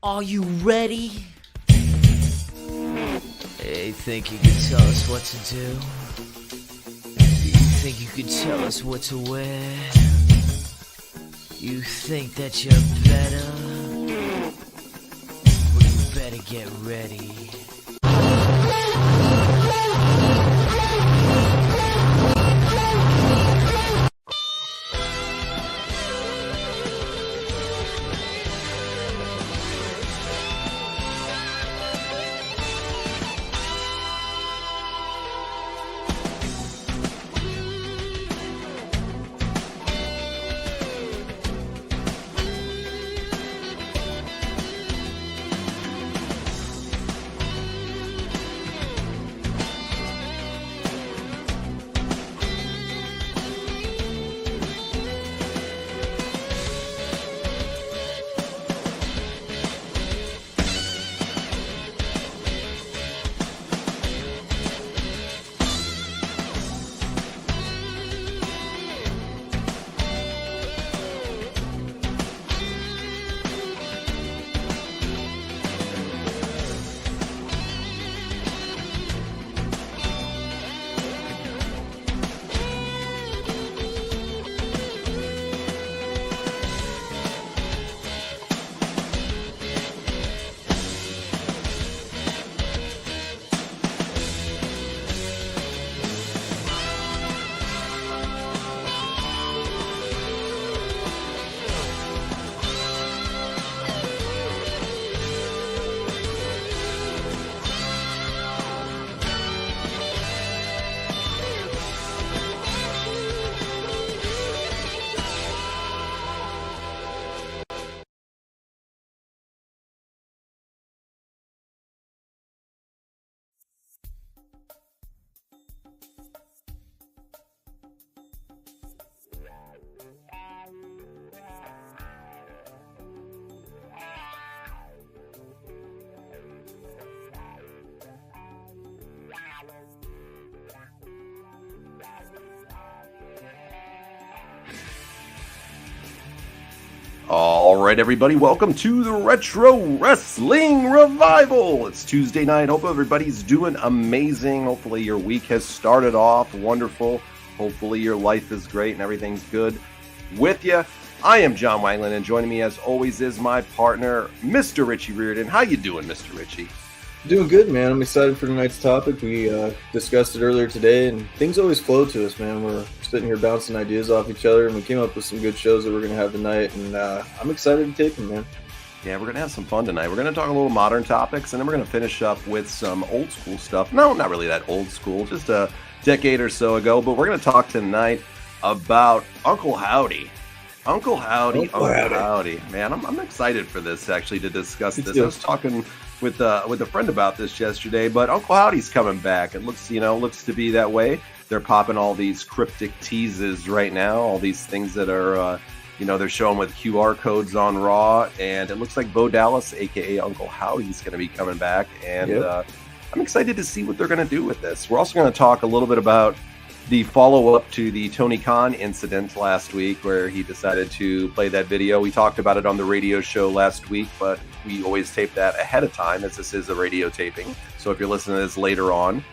Are you ready? Hey, think you can tell us what to do? You think you can tell us what to wear? You think that you're better? Well, you better get ready. All right, everybody, welcome to the Retro Wrestling Revival. It's Tuesday night. Hope everybody's doing amazing. Hopefully your week has started off wonderful. Hopefully your life is great and everything's good with you. I am John Wangland, and joining me as always is my partner, Mr. Richie Reardon. How you doing, Mr. Richie? Doing good, man. I'm excited for tonight's topic. We discussed it earlier today, and things always flow to us, man. We're sitting here bouncing ideas off each other, and we came up with some good shows that we're going to have tonight, and I'm excited to take them, man. Yeah, we're going to have some fun tonight. We're going to talk a little modern topics, and then we're going to finish up with some old school stuff. No, not really that old school, just a decade or so ago, but we're going to talk tonight about Uncle Howdy. Uncle Howdy. Man, I'm excited for this, actually, to discuss this. I was talking with a friend about this yesterday, but Uncle Howdy's coming back. It looks to be that way. They're popping all these cryptic teases right now, all these things that are, they're showing with QR codes on Raw, and it looks like Bo Dallas, aka Uncle Howdy's going to be coming back, and I'm excited to see what they're going to do with this. We're also going to talk a little bit about the follow-up to the Tony Khan incident last week, where he decided to play that video. We talked about it on the radio show last week, but we always tape that ahead of time, as this is a radio taping. So if you're listening to this later on,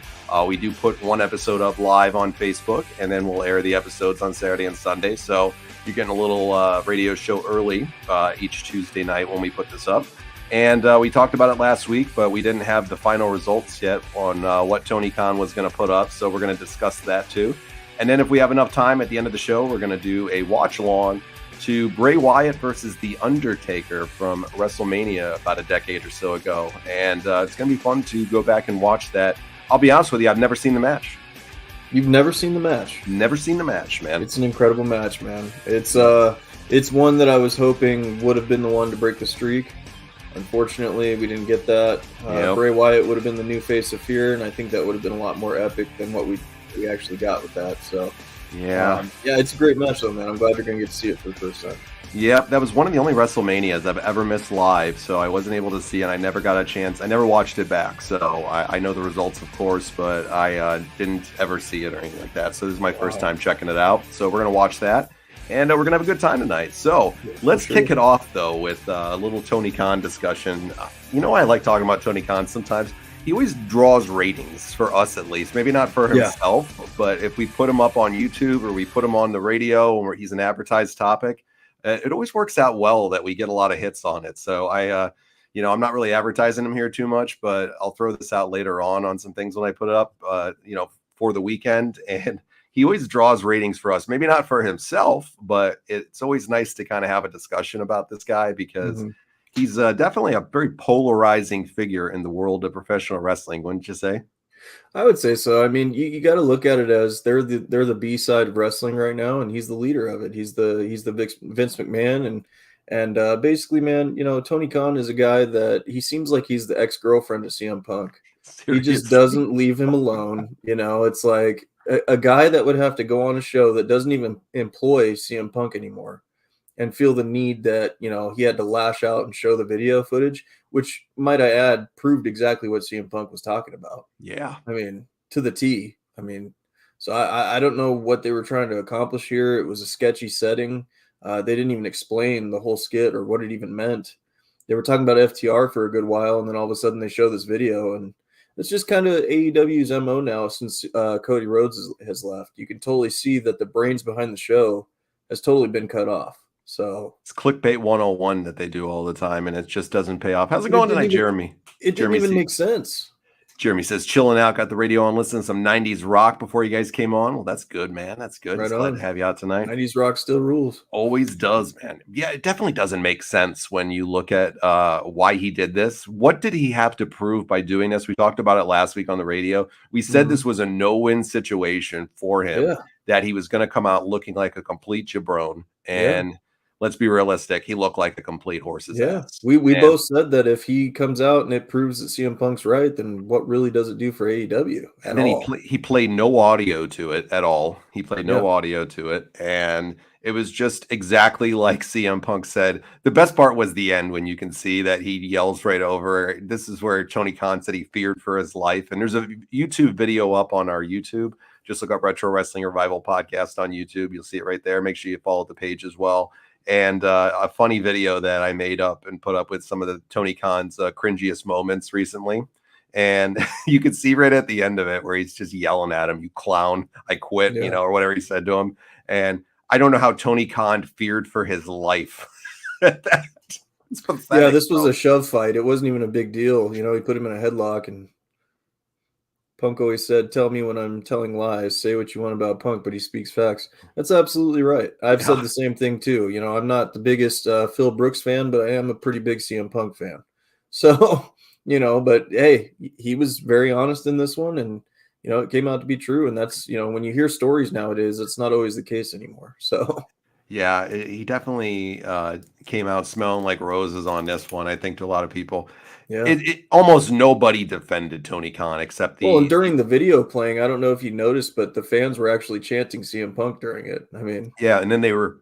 we do put one episode up live on Facebook, and then we'll air the episodes on Saturday and Sunday. So you're getting a little radio show early each Tuesday night when we put this up. And we talked about it last week, but we didn't have the final results yet on what Tony Khan was going to put up. So we're going to discuss that too. And then if we have enough time at the end of the show, we're going to do a watch along to Bray Wyatt versus The Undertaker from WrestleMania about a decade or so ago. And it's going to be fun to go back and watch that. I'll be honest with you, I've never seen the match. You've never seen the match? Never seen the match, man. It's an incredible match, man. It's one that I was hoping would have been the one to break the streak. Unfortunately, we didn't get that. Bray Wyatt would have been the new face of fear, and I think that would have been a lot more epic than what we actually got with that. So, it's a great match, though, man. I'm glad you're going to get to see it for the first time. Yeah, that was one of the only WrestleManias I've ever missed live, so I wasn't able to see it. I never got a chance. I never watched it back, so I know the results, of course, but I didn't ever see it or anything like that. So this is my first time checking it out. So we're going to watch that. And we're going to have a good time tonight. So let's sure. kick it off, though, with a little Tony Khan discussion. I like talking about Tony Khan sometimes. He always draws ratings for us, at least. Maybe not for himself, but if we put him up on YouTube or we put him on the radio or he's an advertised topic, it always works out well that we get a lot of hits on it. So I'm not really advertising him here too much, but I'll throw this out later on some things when I put it up, for the weekend. And he always draws ratings for us, maybe not for himself, but it's always nice to kind of have a discussion about this guy because he's definitely a very polarizing figure in the world of professional wrestling, wouldn't you say? I would say so. I mean, you got to look at it as they're the B side of wrestling right now, and he's the leader of it. He's the Vince McMahon, and basically, man, Tony Khan is a guy that he seems like he's the ex-girlfriend of CM Punk. Seriously. He just doesn't leave him alone. It's like a guy that would have to go on a show that doesn't even employ CM Punk anymore and feel the need that, he had to lash out and show the video footage, which, might I add, proved exactly what CM Punk was talking about. Yeah. I mean, to the T. So I don't know what they were trying to accomplish here. It was a sketchy setting. They didn't even explain the whole skit or what it even meant. They were talking about FTR for a good while, and then all of a sudden they show this video, and it's just kind of AEW's MO now since Cody Rhodes has left. You can totally see that the brains behind the show has totally been cut off. So it's clickbait 101 that they do all the time, and it just doesn't pay off. How's it going tonight, Jeremy? It didn't even make sense. Jeremy says, chilling out, got the radio on, listening to some 90s rock before you guys came on. Well, that's good, man. That's good. Right, glad to have you out tonight. 90s rock still rules. Always does, man. Yeah, it definitely doesn't make sense when you look at why he did this. What did he have to prove by doing this? We talked about it last week on the radio. We said this was a no-win situation for him, that he was going to come out looking like a complete jabron. And let's be realistic, he looked like a complete horse's ass. We both said that if he comes out and it proves that CM Punk's right, then what really does it do for AEW and then he played no audio to it at all. He played no audio to it, and it was just exactly like CM Punk said. The best part was the end when you can see that he yells right over. This is where Tony Khan said he feared for his life, and there's a YouTube video up on our YouTube. Just look up Retro Wrestling Revival Podcast on YouTube. You'll see it right there. Make sure you follow the page as well. And a funny video that I made up and put up with some of the Tony Khan's cringiest moments recently. And you could see right at the end of it where he's just yelling at him, "You clown, I quit," or whatever he said to him. And I don't know how Tony Khan feared for his life. It's pathetic, this was a shove fight. It wasn't even a big deal. He put him in a headlock, and Punk always said, "Tell me when I'm telling lies. Say what you want about Punk, but he speaks facts." That's absolutely right. I've said the same thing too. I'm not the biggest Phil Brooks fan, but I am a pretty big CM Punk fan. So, but hey, he was very honest in this one, and it came out to be true. And that's when you hear stories nowadays, it's not always the case anymore. So. Yeah, he definitely came out smelling like roses on this one, I think, to a lot of people. Yeah. It almost nobody defended Tony Khan except and during the video playing, I don't know if you noticed, but the fans were actually chanting CM Punk during it. Yeah, and then they were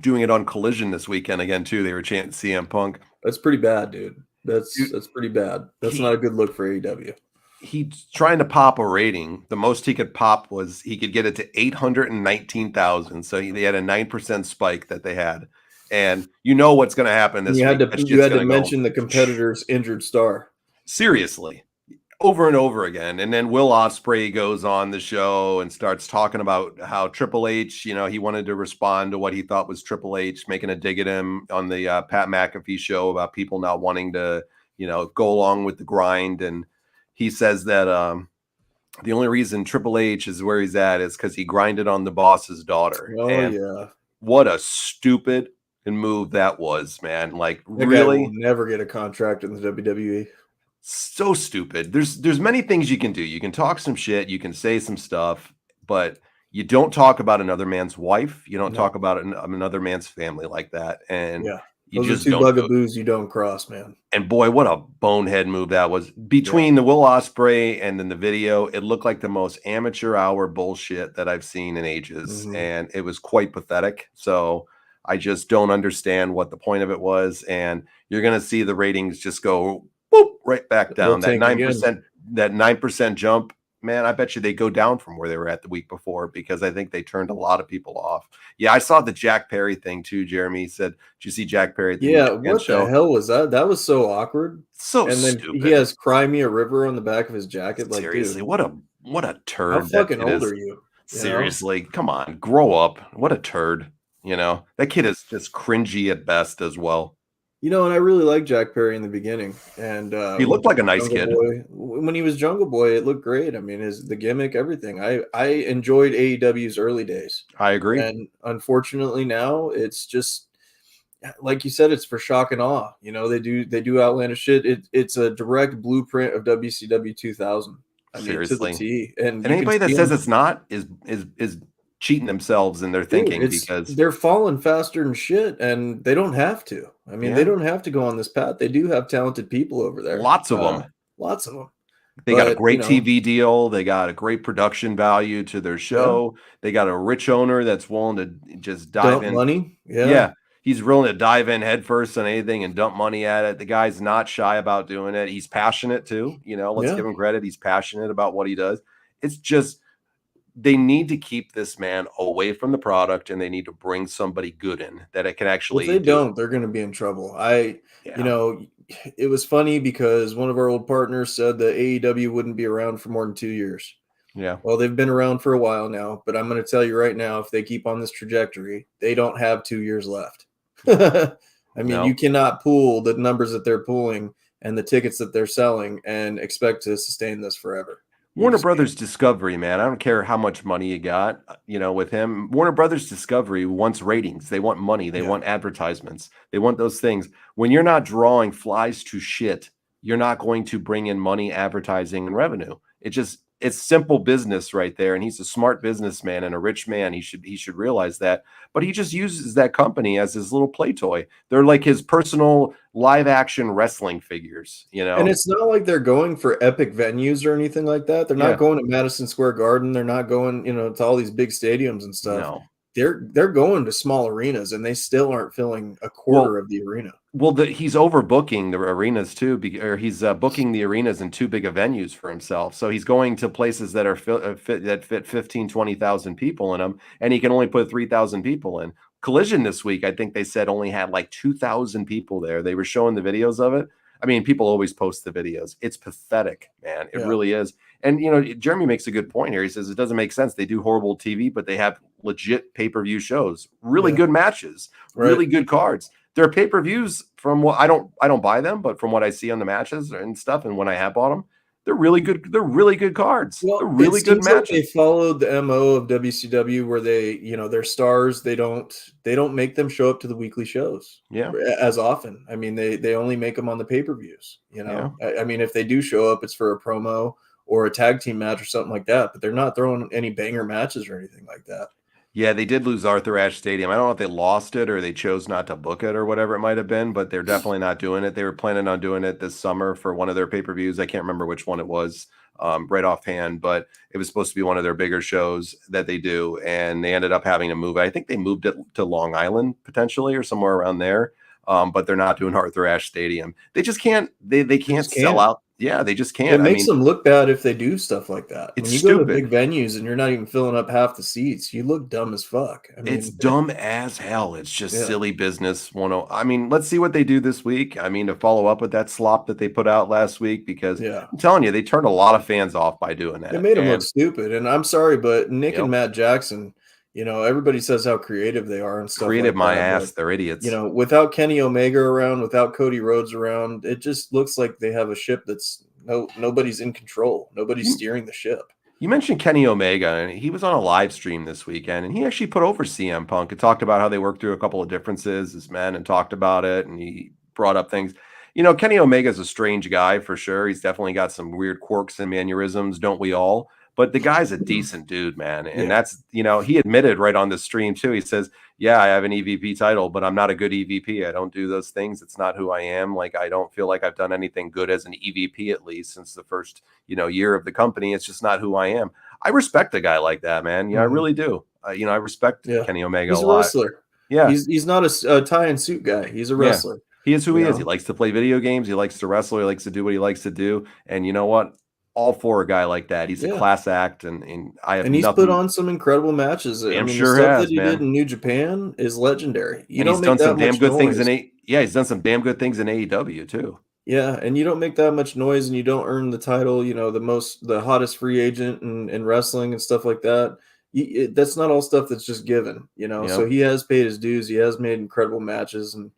doing it on Collision this weekend again, too. They were chanting CM Punk. That's pretty bad, dude. That's pretty bad. That's not a good look for AEW. He's trying to pop a rating. The most he could pop was he could get it to 819,000. So they had a 9% spike that they had. And what's going to happen this week. You had to mention the competitor's injured star. Seriously. Over and over again. And then Will Ospreay goes on the show and starts talking about how Triple H, he wanted to respond to what he thought was Triple H, making a dig at him on the Pat McAfee show about people not wanting to, go along with the grind. And he says that the only reason Triple H is where he's at is because he grinded on the boss's daughter. What a stupid move that was, man. Like, that really guy will never get a contract in the WWE. So stupid. There's many things you can do. You can talk some shit, you can say some stuff, but you don't talk about another man's wife. You don't talk about another man's family like that. And you those just are two don't bugaboos you don't cross, man. And boy, what a bonehead move that was. Between the Will Ospreay and then the video, it looked like the most amateur hour bullshit that I've seen in ages. And it was quite pathetic. So I just don't understand what the point of it was. And you're going to see the ratings just go right back down. That 9%, that 9% jump, man, I bet you they go down from where they were at the week before because I think they turned a lot of people off. Yeah, I saw the Jack Perry thing too. Jeremy said, "Did you see Jack Perry at the New Yeah, Japan what the show?" hell was that? That was so awkward. So And then he stupid. has "Cry Me a River" on the back of his jacket. Like, Seriously, dude, what a how turd that fucking kid old is. are you? You know? Seriously, come on, grow up. What a turd. That kid is just cringy at best as well. And I really liked Jack Perry in the beginning, and He when looked he like a was nice Jungle kid. Boy, when he was Jungle Boy, it looked great. I mean, the gimmick, everything. I enjoyed AEW's early days, I agree. and unfortunately now it's just like you said, it's for shock and awe. They do outlandish shit. It's a direct blueprint of WCW 2000. I mean, to the Seriously. T, and And you can anybody that see says them. it's not is cheating themselves in their Dude, thinking because they're falling faster than shit, and they don't have to. I mean, they yeah, don't have to go on this path. They do have talented people over there, lots of them. lots of them. They got a But great TV deal. They got a great production value to their yeah, show. They got a rich owner that's willing to just dive dump in. money. Yeah, Yeah, he's willing to dive in headfirst on anything and dump money at it. The guy's not shy about doing it. He's passionate too. Let's yeah. give him credit. He's passionate about what he does. It's just they need to keep this man away from the product and they need to bring somebody good in that it can If actually they do it. don't, they're going to be in trouble. You Yeah. know, it was funny because one of our old partners said that AEW wouldn't be around for more than 2 years. Yeah. Well, they've been around for a while now, but I'm going to tell you right now, if they keep on this trajectory, they don't have 2 years left. I mean, No. you cannot pool the numbers that they're pooling and the tickets that they're selling and expect to sustain this forever. You Warner just can't. Brothers Discovery, man. I don't care how much money you got, with him. Warner Brothers Discovery wants ratings. They want money. They Yeah. want advertisements. They want those things. When you're not drawing flies to shit, you're not going to bring in money, advertising, and revenue. It's simple business right there. And he's a smart businessman and a rich man. He should realize that. But he just uses that company as his little play toy. They're like his personal live action wrestling figures, And it's not like they're going for epic venues or anything like that. They're Yeah. not going to Madison Square Garden. They're not going, to all these big stadiums and stuff. No. They're going to small arenas, and they still aren't filling a quarter of the arena. Well, he's overbooking the arenas too, or he's booking the arenas in too big of venues for himself. So he's going to places that are that fit 15, 20,000 people in them, and he can only put 3,000 people in. Collision this week, I think they said only had like 2,000 people there. They were showing the videos of it. I mean, people always post the videos. It's pathetic, man. It really is. And, Jeremy makes a good point here. He says it doesn't make sense. They do horrible TV, but they have legit pay-per-view shows, really good matches, really good cards. Their pay-per-views from what I don't buy them, but from what I see on the matches and stuff, and when I have bought them, they're really good. They're really good cards. Well, they're really good matches. Like they followed the MO of WCW where they, their stars, they don't make them show up to the weekly shows as often. I mean, they only make them on the pay-per-views, I mean, if they do show up, it's for a promo or a tag team match or something like that, but they're not throwing any banger matches or anything like that. Yeah, they did lose Arthur Ashe Stadium. I don't know if they lost it or they chose not to book it or whatever it might have been, but they're definitely not doing it. They were planning on doing it this summer for one of their pay-per-views. I can't remember which one it was right offhand, but it was supposed to be one of their bigger shows that they do, and they ended up having to move it. I think they moved it to Long Island potentially or somewhere around there, but they're not doing Arthur Ashe Stadium. They just can't. They can't sell out. Yeah, they just can't. It makes them look bad if they do stuff like that. It's when you stupid. go to big venues and you're not even filling up half the seats, you look dumb as fuck. I mean, it's dumb as hell. It's just silly business. I mean, let's see what they do this week. I mean, to follow up with that slop that they put out last week, because I'm telling you, they turned a lot of fans off by doing that. It made them look stupid. And I'm sorry, but Nick and Matt Jackson, everybody says how creative they are and stuff. Creative like that, ass. They're idiots. Without Kenny Omega around, without Cody Rhodes around, it just looks like they have a ship that's nobody's in control. Nobody's steering the ship. You mentioned Kenny Omega, and he was on a live stream this weekend, and he actually put over CM Punk and talked about how they worked through a couple of differences as men and talked about it, and he brought up things. Kenny Omega is a strange guy for sure. He's definitely got some weird quirks and mannerisms, don't we all? But the guy's a decent dude, man. And that's, he admitted right on the stream too. He says, yeah, I have an EVP title, but I'm not a good EVP. I don't do those things. It's not who I am. Like, I don't feel like I've done anything good as an EVP, at least since the first, year of the company. It's just not who I am. I respect a guy like that, man. I really do. I respect Kenny Omega He's a lot. Wrestler. Yeah. He's not a tie and suit guy. He's a wrestler. Yeah. He is who he is. He likes to play video games. He likes to wrestle. He likes to do what he likes to do. And you know what? all for a guy like that. He's a Yeah. class act, and I have And he's put nothing. on some incredible matches. I Damn mean, the sure stuff that has, he did man. in New Japan is legendary. You And he's don't make done some that damn much good things noise. yeah, he's done some damn good things in AEW too. Yeah, and you don't make that much noise and you don't earn the title, the hottest free agent in wrestling and stuff like that. That's not all stuff that's just given. So Yep. he has paid his dues. He has made incredible matches. And,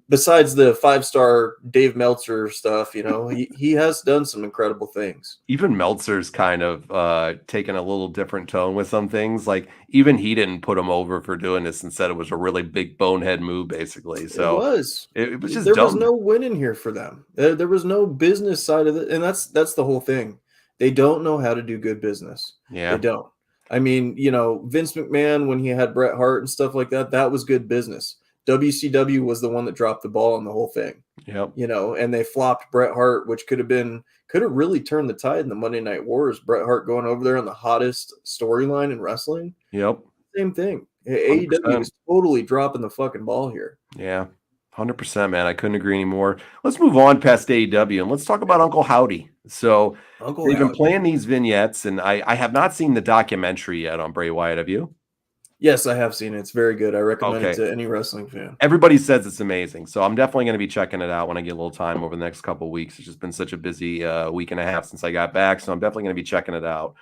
besides the 5-star Dave Meltzer stuff, he has done some incredible things. Even Meltzer's kind of taken a little different tone with some things. Like even he didn't put him over for doing this and said it was a really big bonehead move, basically. It So was. it was just There was dumb. no win in here for them. There was no business side of it, and that's the whole thing. They don't know how to do good business. They Yeah. don't. I mean, Vince McMahon when he had Bret Hart and stuff like that, that was good business. WCW was the one that dropped the ball on the whole thing. Yep. And they flopped Bret Hart, which could have really turned the tide in the Monday Night Wars. Bret Hart going over there on the hottest storyline in wrestling. Yep. Same thing. 100%. AEW is totally dropping the fucking ball here. Yeah. 100%, man. I couldn't agree anymore. Let's move on past AEW and let's talk about Uncle Howdy. So Uncle they've been Howdy. playing these vignettes, and I have not seen the documentary yet on Bray Wyatt. Have you? Yes, I have seen it. It's very good. I recommend it Okay. to any wrestling fan. Everybody says it's amazing, so I'm definitely going to be checking it out when I get a little time over the next couple of weeks. It's just been such a busy week and a half since I got back, so I'm definitely going to be checking it out.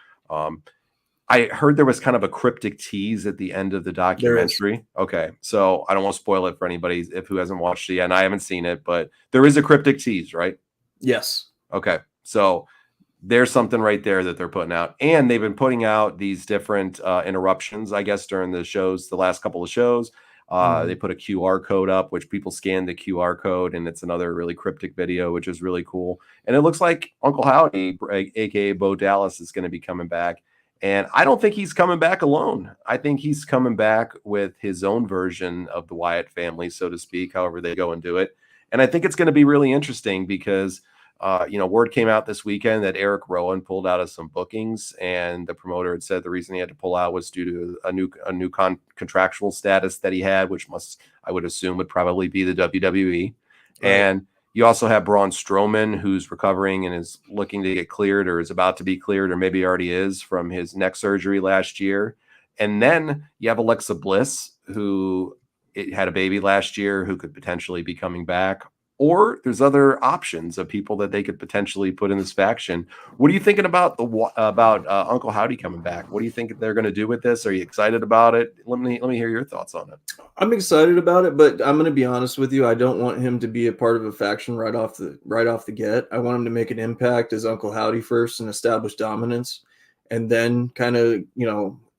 I heard there was kind of a cryptic tease at the end of the documentary. Okay, so I don't want to spoil it for anybody who hasn't watched it yet, and I haven't seen it, but there is a cryptic tease, right? Yes. Okay, so there's something right there that they're putting out, and they've been putting out these different interruptions, I guess, during the shows, the last couple of shows. They put a QR code up, which people scan the QR code, and it's another really cryptic video, which is really cool. And it looks like Uncle Howdy, aka Bo Dallas, is going to be coming back. And I don't think he's coming back alone. I think he's coming back with his own version of the Wyatt family, so to speak, however they go and do it. And I think it's going to be really interesting because word came out this weekend that Eric Rowan pulled out of some bookings, and the promoter had said the reason he had to pull out was due to a new contractual status that he had, which I would assume would probably be the WWE. Right. And you also have Braun Strowman, who's recovering and is looking to get cleared, or is about to be cleared, or maybe already is, from his neck surgery last year. And then you have Alexa Bliss, who had a baby last year, who could potentially be coming back. Or there's other options of people that they could potentially put in this faction. What are you thinking about Uncle Howdy coming back? What do you think they're going to do with this? Are you excited about it? Let me hear your thoughts on it. I'm excited about it, but I'm going to be honest with you. I don't want him to be a part of a faction right off the get. I want him to make an impact as Uncle Howdy first and establish dominance, and then kind of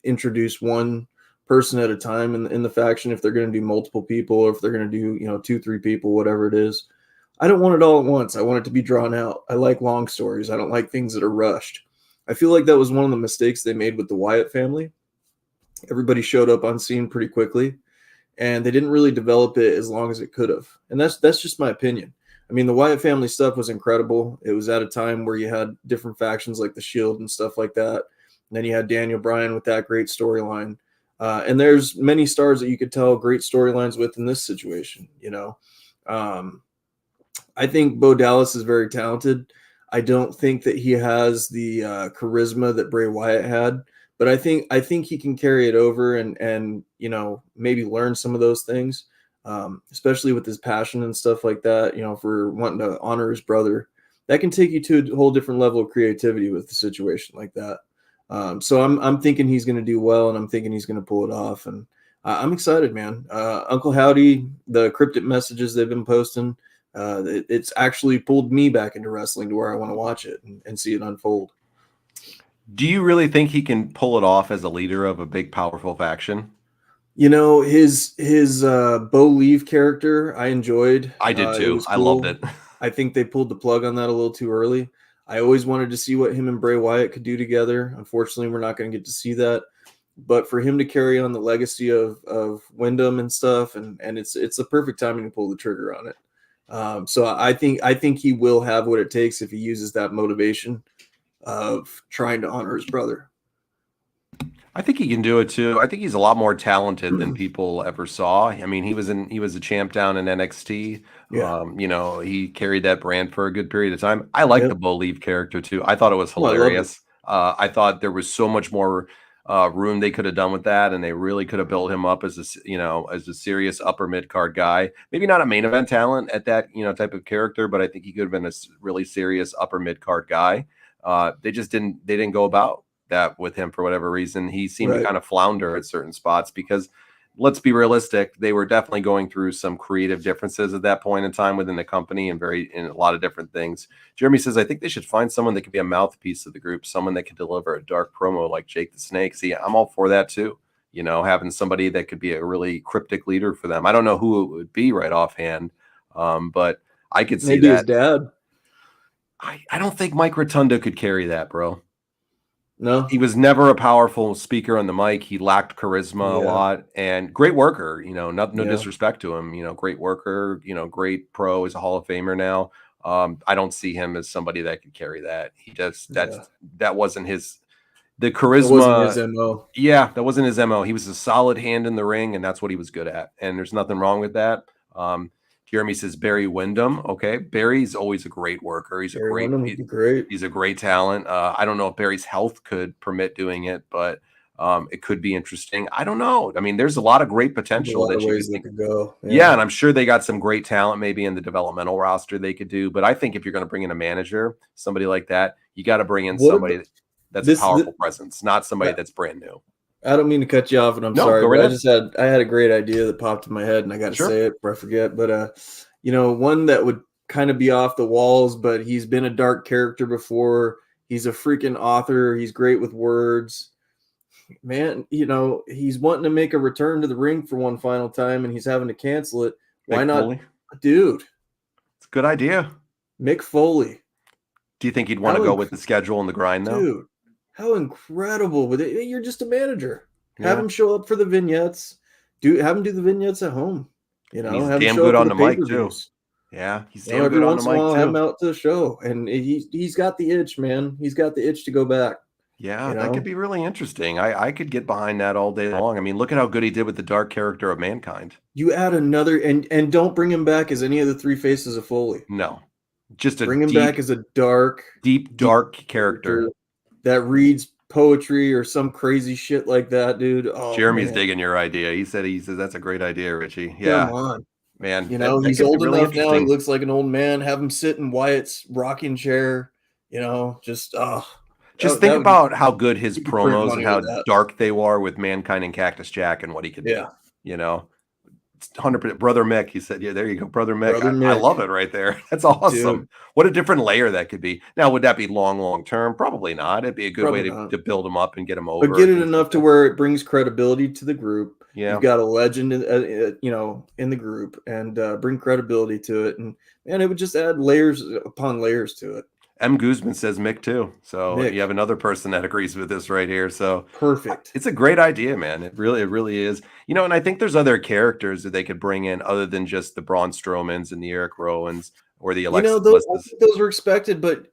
introduce one person at a time in the faction. If they're going to do multiple people, or if they're going to do 2-3 people, whatever it is. I don't want it all at once. I want it to be drawn out. I like long stories. I don't like things that are rushed. I feel like that was one of the mistakes they made with the Wyatt family. Everybody showed up on scene pretty quickly, and they didn't really develop it as long as it could have. And that's just my opinion. I mean, the Wyatt family stuff was incredible. It was at a time where you had different factions like the Shield and stuff like that. And then you had Daniel Bryan with that great storyline. And there's many stars that you could tell great storylines with in this situation. I think Bo Dallas is very talented. I don't think that he has the charisma that Bray Wyatt had, but I think he can carry it over and maybe learn some of those things, especially with his passion and stuff like that. For wanting to honor his brother, that can take you to a whole different level of creativity with a situation like that. So I'm thinking he's going to do well, and I'm thinking he's going to pull it off, and I'm excited, man. Uncle Howdy, the cryptic messages they've been posting. It's actually pulled me back into wrestling to where I want to watch it and see it unfold. Do you really think he can pull it off as a leader of a big, powerful faction? His Bo Leave character, I enjoyed. I did too. Cool. I loved it. I think they pulled the plug on that a little too early. I always wanted to see what him and Bray Wyatt could do together. Unfortunately, we're not going to get to see that. But for him to carry on the legacy of Wyndham and stuff, and it's the perfect timing to pull the trigger on it. So I think he will have what it takes if he uses that motivation of trying to honor his brother. I think he can do it too. I think he's a lot more talented than people ever saw. I mean, he was a champ down in NXT. Yeah. He carried that brand for a good period of time. I like the Yep. Bo Leave character too. I thought it was Oh, I loved it. hilarious. I thought there was so much more room they could have done with that, and they really could have built him up as as a serious upper mid card guy. Maybe not a main event talent at that type of character, but I think he could have been a really serious upper mid card guy. They just didn't. They didn't go about that with him for whatever reason. He seemed to Right. kind of flounder at certain spots because let's be realistic, they were definitely going through some creative differences at that point in time within the company and in a lot of different things. Jeremy says, I think they should find someone that can be a mouthpiece of the group, someone that can deliver a dark promo like Jake the Snake. See, I'm all for that too. Having somebody that could be a really cryptic leader for them. I don't know who it would be right offhand, but I could see Maybe his that. dad. I don't think Mike Rotunda could carry that, bro. No. He was never a powerful speaker on the mic. He lacked charisma a Yeah. lot and great worker, no Yeah. disrespect to him, great worker, great pro. He's a Hall of Famer now. I don't see him as somebody that could carry that. Yeah. That wasn't the That wasn't his charisma. MO. Yeah, that wasn't his MO. He was a solid hand in the ring, and that's what he was good at. And there's nothing wrong with that. Jeremy says Barry Windham. Okay, Barry's always a great worker. Barry Windham would be great. He's a great talent. I don't know if Barry's health could permit doing it, but it could be interesting. I don't know. I mean, there's a lot of great There's a potential lot that of you ways could they think. could go. Yeah, and I'm sure they got some great talent maybe in the developmental roster they could do. But I think if you're going to bring in a manager, somebody like that, you got to bring in What somebody about that's a this? powerful presence, not somebody I that's brand new. I don't mean to cut you off, and I'm No, sorry, go right but ahead. I had a great idea that popped in my head, and I got to Sure. say it before I forget. But one that would kind of be off the walls, but he's been a dark character before. He's a freaking author. He's great with words. Man, he's wanting to make a return to the ring for one final time, and he's having to cancel it. Why Mick not, Foley. dude? It's a good idea. Mick Foley. Do you think he'd want to How go with the schedule and the grind though? Dude, how incredible! With it, you're just a manager. Have Yeah. him show up for the vignettes. Have him do the vignettes at home. And he's Have him damn show good up for on the the mic too. pay-per-views. Yeah, he's damn Every good on the once in a mic while, have him too. out to the show, and he's got the itch, man. He's got the itch to go back. Yeah, that could be really interesting. I could get behind that all day long. I mean, look at how good he did with the dark character of Mankind. You add another, and don't bring him back as any of the three faces of Foley. No, just a Bring him back as a dark character that reads poetry or some crazy shit like that, dude. Oh, Jeremy's man. digging your idea. He says that's a great idea, Richie. Yeah, Come on. man. That he's old enough now. He looks like an old man. Have him sit in Wyatt's rocking chair. Just think about how good his promos and how that. dark they were with Mankind and Cactus Jack and what he could do. 100%. Brother Mick, he said, yeah, there you go, Brother Mick. I love it right there. That's awesome. Dude. What a different layer that could be. Now, would that be long term? Probably not. It'd be a good way to build him up and get him over. But get it enough to where it brings credibility to the group. Yeah. You've got a legend, in the group, and bring credibility to it. And it would just add layers upon layers to it. M. Guzman says Mick too. So you have another person that agrees with this right here. So perfect. It's a great idea, man. It really is. And I think there's other characters that they could bring in other than just the Braun Strowmans and the Eric Rowans or the Alexa Bliss's. Those were expected, but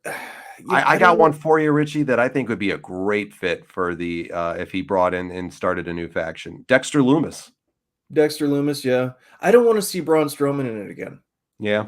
I got one for you, Richie, that I think would be a great fit for the if he brought in and started a new faction. Dexter Lumis. Yeah. I don't want to see Braun Strowman in it again. Yeah.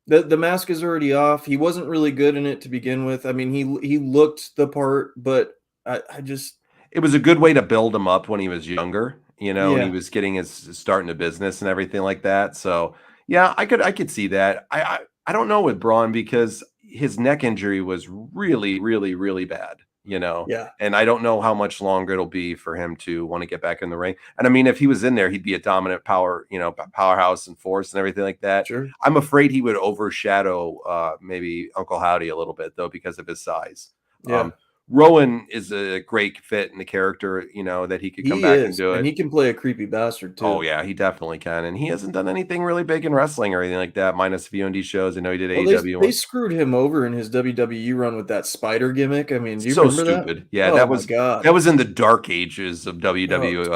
The mask is already off. He wasn't really good in it to begin with. I mean, he looked the part, but I just... It was a good way to build him up when he was younger, and he was getting his start in a business and everything like that. So, yeah, I could see that. I don't know with Braun because his neck injury was really, really, really bad. Yeah. And I don't know how much longer it'll be for him to want to get back in the ring. And I mean, if he was in there, he'd be a dominant powerhouse and force and everything like that. Sure. I'm afraid he would overshadow maybe Uncle Howdy a little bit though, because of his size. Yeah. Rowan is a great fit in the character, that he could come back and do it. And he can play a creepy bastard too. Oh yeah, he definitely can. And he hasn't done anything really big in wrestling or anything like that, minus VOD shows. I know he did AEW. They screwed him over in his WWE run with that spider gimmick. I mean, do you remember stupid. That? Yeah, that was in the dark ages of WWE.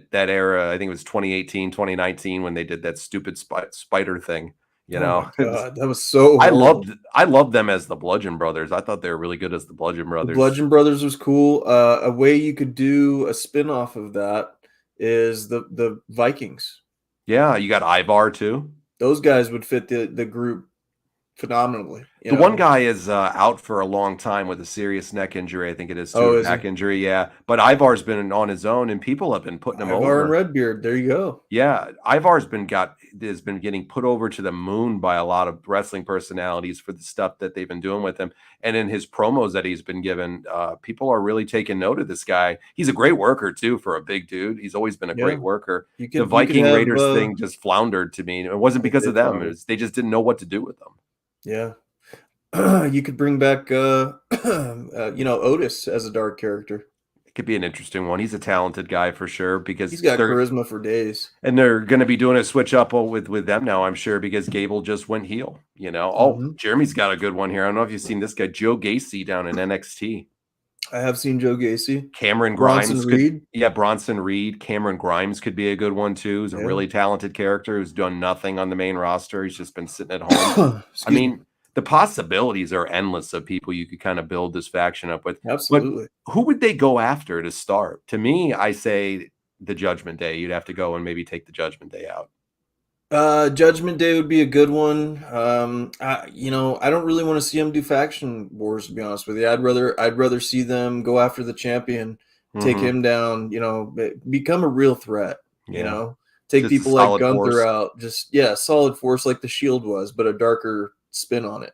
That era, I think it was 2018, 2019 when they did that stupid spider thing. You Oh know, my god, that was so I horrible. loved them as the Bludgeon Brothers. I thought they were really good as the Bludgeon The Brothers. Bludgeon Brothers was cool. A way you could do a spin-off of that is the Vikings. Yeah, you got Ivar too. Those guys would fit the group phenomenally, you The one know? guy is out for a long time with a serious neck injury. I think it is too, Oh, or is he? back injury. Yeah, but Ivar's been on his own, and people have been putting him Ivar and over. Redbeard, there you go. Yeah, Ivar's has been getting put over to the moon by a lot of wrestling personalities for the stuff that they've been doing with him, and in his promos that he's been given, people are really taking note of this guy. He's a great worker too for a big dude. He's always been a Yeah. great worker. You The could Viking have, Raiders thing just floundered to me. It wasn't it because of did them; flounder. they just didn't know what to do with them. Yeah. You could bring back, Otis as a dark character. It could be an interesting one. He's a talented guy for sure He's because got charisma for days. they're going to be doing a switch up with them now, I'm sure, because Gable just went heel. Oh, Mhm. Jeremy's got a good one here. I don't know if you've seen this guy, Joe Gacy, down in NXT. I have seen Joe Gacy. Cameron Bronson Grimes Reed. yeah, Bronson Reed. Cameron Grimes could be a good one too. He's a Yeah. really talented character who's done nothing on the main roster. He's just been sitting at home. I Excuse me. mean, the possibilities are endless of people you could kind of build this faction up with. But Absolutely. who would they go after to start? To me, I say the Judgment Day. You'd have to go and maybe take the Judgment Day out. Judgment Day would be a good one. I don't really want to see them do faction wars, to be honest with you. I'd rather see them go after the champion, take Mhm. him down, become a real threat, Yeah. take Just a people like solid Gunther force. out. Just, yeah, solid force like the Shield was, but a darker spin on it.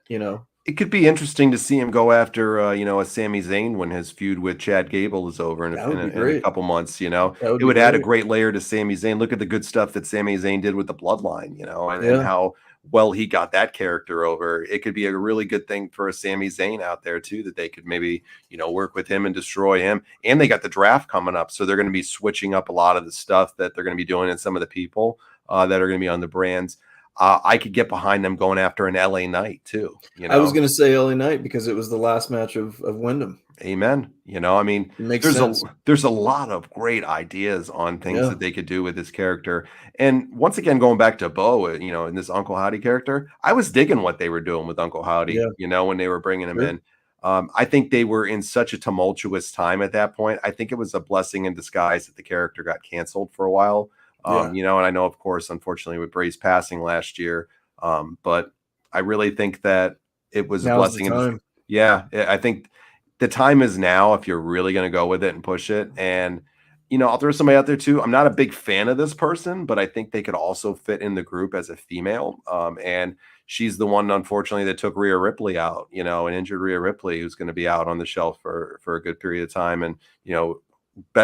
It could be interesting to see him go after, a Sami Zayn when his feud with Chad Gable is over That would be in a great. couple months. That would It be would add a great. great layer to Sami Zayn. Look at the good stuff that Sami Zayn did with the Bloodline, and Yeah. how well he got that character over. It could be a really good thing for a Sami Zayn out there too, that they could maybe, work with him and destroy him. And they got the draft coming up, so they're going to be switching up a lot of the stuff that they're going to be doing, and some of the people that are going to be on the brands. I could get behind them going after an LA Knight too. I was going to say LA Knight because it was the last match of Wyndham. Amen. I mean, It makes sense. there's a lot of great ideas on things Yeah. that they could do with this character. And once again, going back to Bo, in this Uncle Howdy character, I was digging what they were doing with Uncle Howdy. Yeah. When they were bringing him Sure. in. I think they were in such a tumultuous time at that point. I think it was a blessing in disguise that the character got canceled for a while. Yeah. And I know, of course, unfortunately, with Bray's passing last year. But I really think that it was a Now's blessing. the time. Yeah, I think the time is now if you're really going to go with it and push it. And, I'll throw somebody out there too. I'm not a big fan of this person, but I think they could also fit in the group as a female. And she's the one, unfortunately, that took Rhea Ripley out, an injured Rhea Ripley, who's going to be out on the shelf for a good period of time. And,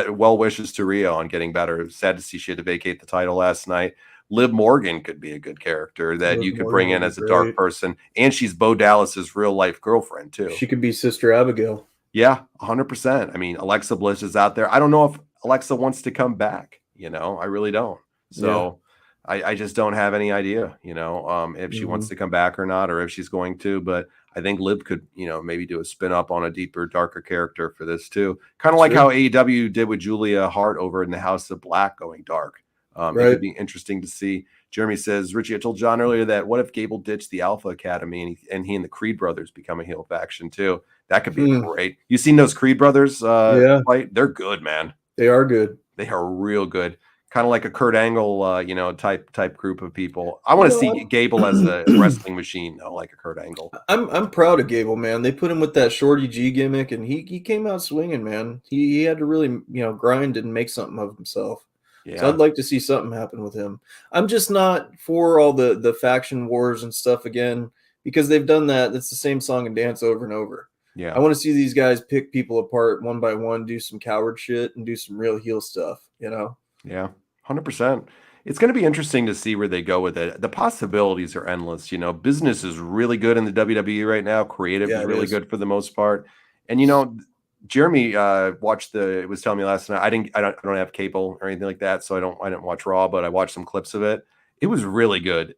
well wishes to Rhea on getting better. Sad to see she had to vacate the title last night. Liv Morgan could be a good character that Liv you could Morgan bring would in be as a dark great. person. And she's Bo Dallas's real life girlfriend too. She could be Sister Abigail. Yeah, 100%. I mean, Alexa Bliss is out there. I don't know if Alexa wants to come back. I really don't. So I just don't have any idea, if she wants to come back or not, or if she's going to. But I think Liv could, maybe do a spin up on a deeper, darker character for this too. Kind of like how AEW did with Julia Hart over in the House of Black going dark. It could be interesting to see. Jeremy says, Richie, I told John earlier that what if Gable ditched the Alpha Academy and he and the Creed brothers become a heel faction too? That could be great. You seen those Creed brothers fight? They're good, man. They are good. They are real good. Kind of like a Kurt Angle, type group of people. I want to see Gable as a wrestling machine, though, like a Kurt Angle. I'm proud of Gable, man. They put him with that Shorty G gimmick, and he came out swinging, man. He had to really, grind and make something of himself. Yeah. So I'd like to see something happen with him. I'm just not for all the faction wars and stuff again, because they've done that. That's the same song and dance over and over. Yeah. I want to see these guys pick people apart one by one, do some coward shit, and do some real heel stuff, Yeah, 100%. It's going to be interesting to see where they go with it. The possibilities are endless. Business is really good in the WWE right now. Creative is really good for the most part. And, Jeremy was telling me last night, I don't have cable or anything like that. So I didn't watch Raw, but I watched some clips of it. It was really good.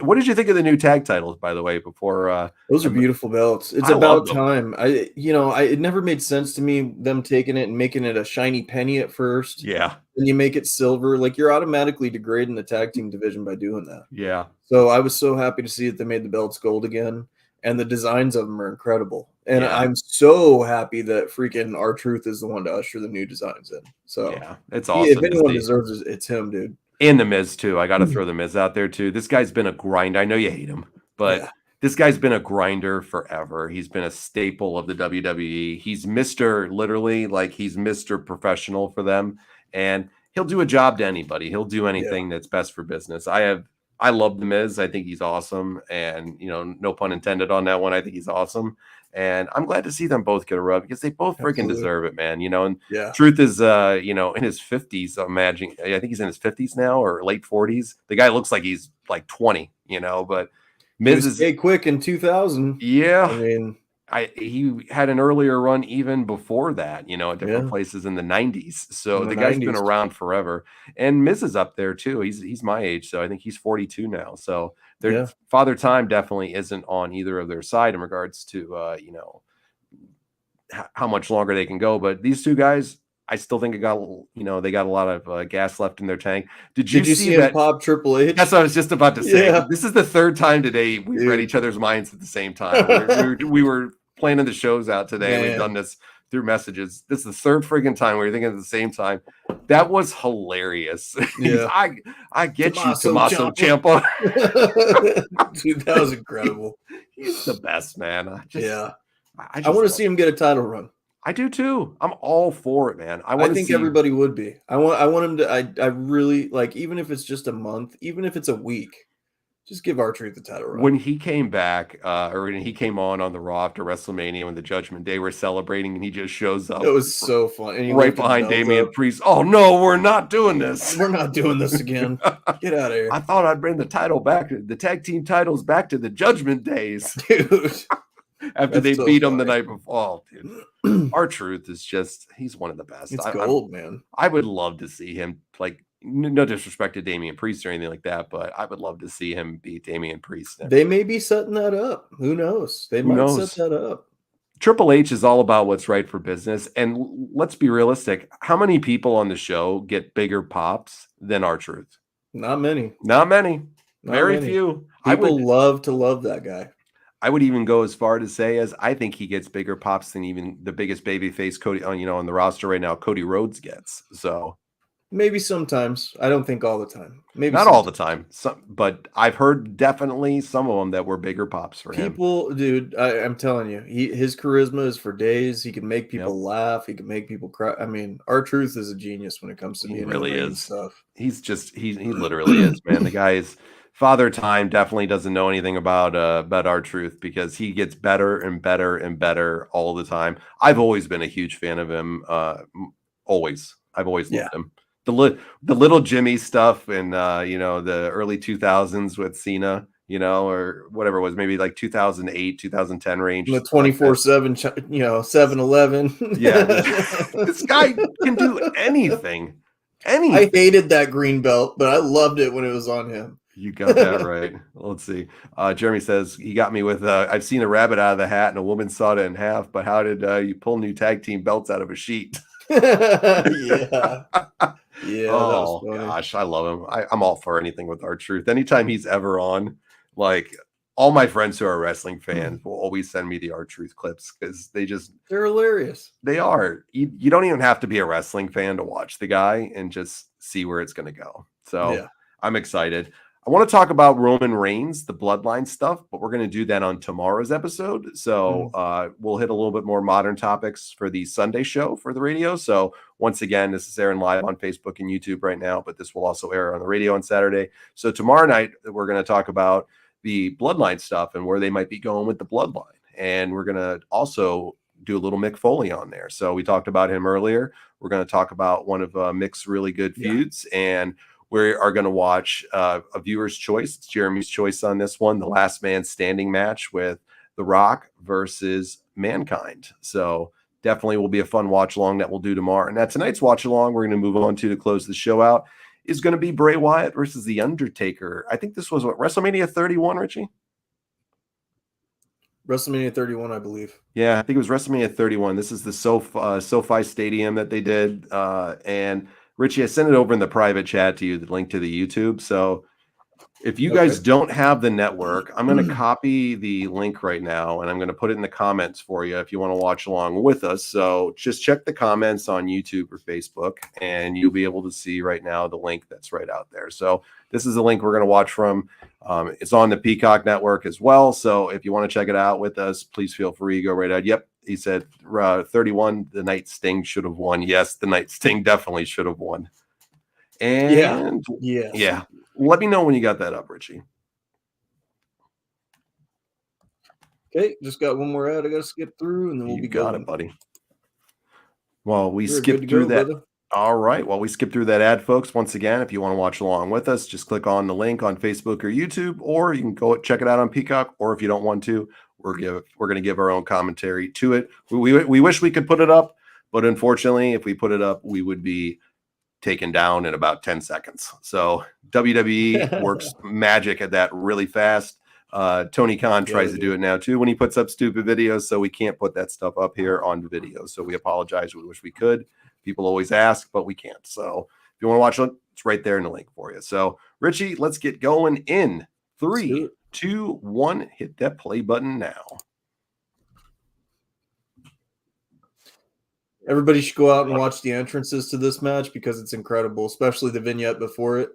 What did you think of the new tag titles, by the way, before Those are beautiful belts. It's I love about them. time. It never made sense to me them taking it and making it a shiny penny at first. Yeah. And you make it silver, like you're automatically degrading the tag team division by doing that. Yeah. So I was so happy to see that they made the belts gold again, and the designs of them are incredible. And Yeah. I'm so happy that freaking R-Truth is the one to usher the new designs in. So Yeah. It's if awesome to anyone see. deserves it, it's him, dude. And the Miz too. I got to throw the Miz out there too. This guy's been a grind. I know you hate him, but Yeah. this guy's been a grinder forever. He's been a staple of the WWE. He's literally, like he's Mr. Professional for them, and he'll do a job to anybody. He'll do anything that's best for business. I love the Miz. I think he's awesome, and no pun intended on that one. I think he's awesome. And I'm glad to see them both get a rub because they both freaking deserve it, man. And Yeah. Truth is, in his 50s, I think he's in his 50s now or late 40s. The guy looks like he's like 20, but Miz is quick in 2000. Yeah. I mean, he had an earlier run even before that, at different places in the 90s. So the guy's been around forever. And Miz is up there too. He's my age, so I think he's 42 now. So their father time definitely isn't on either of their side in regards to how much longer they can go. But these two guys, I still think they got a lot of gas left in their tank. Did you see him that pop Triple H? That's what I was just about to say. Yeah. This is the third time today we've read each other's minds at the same time. We were planning the shows out today. Man. We've done this through messages. This is the third friggin' time we were thinking at the same time. That was hilarious. Yeah. I get Tommaso Ciampa. Dude, that was incredible. He's the best, man. I want to see him get a title run. I do too. I'm all for it, man. I think everybody would be. I want him to. I really like, even if it's just a month, even if it's a week, just give R-Truth the title run. When he came back, or when he came on the Raw after WrestleMania when the Judgment Day were celebrating, and he just shows up. It was so fun. And right behind Damian Priest. Oh no, we're not doing this. We're not doing this again. Get out of here. I thought I'd bring the tag team titles back to the Judgment Days, dude. After they beat him the night before. Oh, dude. R-Truth is he's one of the best. It's gold, man. I would love to see him, like, no disrespect to Damian Priest or anything like that, but I would love to see him beat Damian Priest. They may be setting that up. Who knows? They might set that up. Triple H is all about what's right for business. And let's be realistic. How many people on the show get bigger pops than R-Truth? Not many. Very few. People love to love that guy. I would even go as far to say as I think he gets bigger pops than even the biggest babyface Cody, on the roster right now, Cody Rhodes gets. So maybe sometimes. I don't think all the time. Maybe not all the time. But I've heard definitely some of them that were bigger pops for him. People, dude, I'm telling you, his charisma is for days. He can make people laugh. He can make people cry. I mean, R-Truth is a genius when it comes to being really is stuff. He literally is, man. The guy is. Father Time definitely doesn't know anything about R-Truth because he gets better and better and better all the time. I've always been a huge fan of him. Always. I've always loved him. The little Jimmy stuff in the early 2000s with Cena, or whatever it was, maybe like 2008, 2010 range. The 24/7, 7-Eleven. Yeah, this guy can do anything. I hated that green belt, but I loved it when it was on him. You got that right. Let's see. Jeremy says he got me with I've seen a rabbit out of the hat and a woman sawed it in half, but how did you pull new tag team belts out of a sheet? Yeah. Oh gosh, I love him. I'm all for anything with R-Truth. Anytime he's ever on, like all my friends who are wrestling fans will always send me the R-Truth clips because they're hilarious. They are. You don't even have to be a wrestling fan to watch the guy and just see where it's going to go. So I'm excited. I want to talk about Roman Reigns, the bloodline stuff, but we're going to do that on tomorrow's episode. So we'll hit a little bit more modern topics for the Sunday show for the radio. So once again, this is airing live on Facebook and YouTube right now, but this will also air on the radio on Saturday. So tomorrow night, we're going to talk about the bloodline stuff and where they might be going with the bloodline. And we're going to also do a little Mick Foley on there. So we talked about him earlier. We're going to talk about one of Mick's really good feuds, and we are going to watch a viewer's choice. It's Jeremy's choice on this one, the last man standing match with The Rock versus Mankind. So definitely will be a fun watch along that we'll do tomorrow. And now tonight's watch along, we're going to move on to close the show out is going to be Bray Wyatt versus The Undertaker. I think this was what, WrestleMania 31, Richie? WrestleMania 31, I believe. Yeah, I think it was WrestleMania 31. This is the SoFi Stadium that they did. And Richie, I sent it over in the private chat to you, the link to the YouTube. So if you guys don't have the network, I'm going to copy the link right now, and I'm going to put it in the comments for you if you want to watch along with us. So just check the comments on YouTube or Facebook, and you'll be able to see right now the link that's right out there. So this is the link we're going to watch from. It's on the Peacock Network as well. So if you want to check it out with us, please feel free to go right out. Yep, he said 31, the night Sting should have won. Yes, the night Sting definitely should have won. And yeah. Let me know when you got that up, Richie. Okay, just got one more ad I got to skip through, and then we'll be got going. it, buddy. Well, we skipped through that. Brother. All right. Well, we skipped through that ad, folks. Once again, if you want to watch along with us, just click on the link on Facebook or YouTube, or you can go check it out on Peacock. Or if you don't want to, we're going to give our own commentary to it. We wish we could put it up, but unfortunately, if we put it up, we would be taken down in about 10 seconds. So WWE works magic at that really fast. Tony Khan tries to do it now too when he puts up stupid videos. So we can't put that stuff up here on video. So we apologize. We wish we could. People always ask, but we can't. So if you want to watch it, it's right there in the link for you. So Richie, let's get going in 3, 2, 1. Hit that play button now. Everybody should go out and watch the entrances to this match because it's incredible, especially the vignette before it.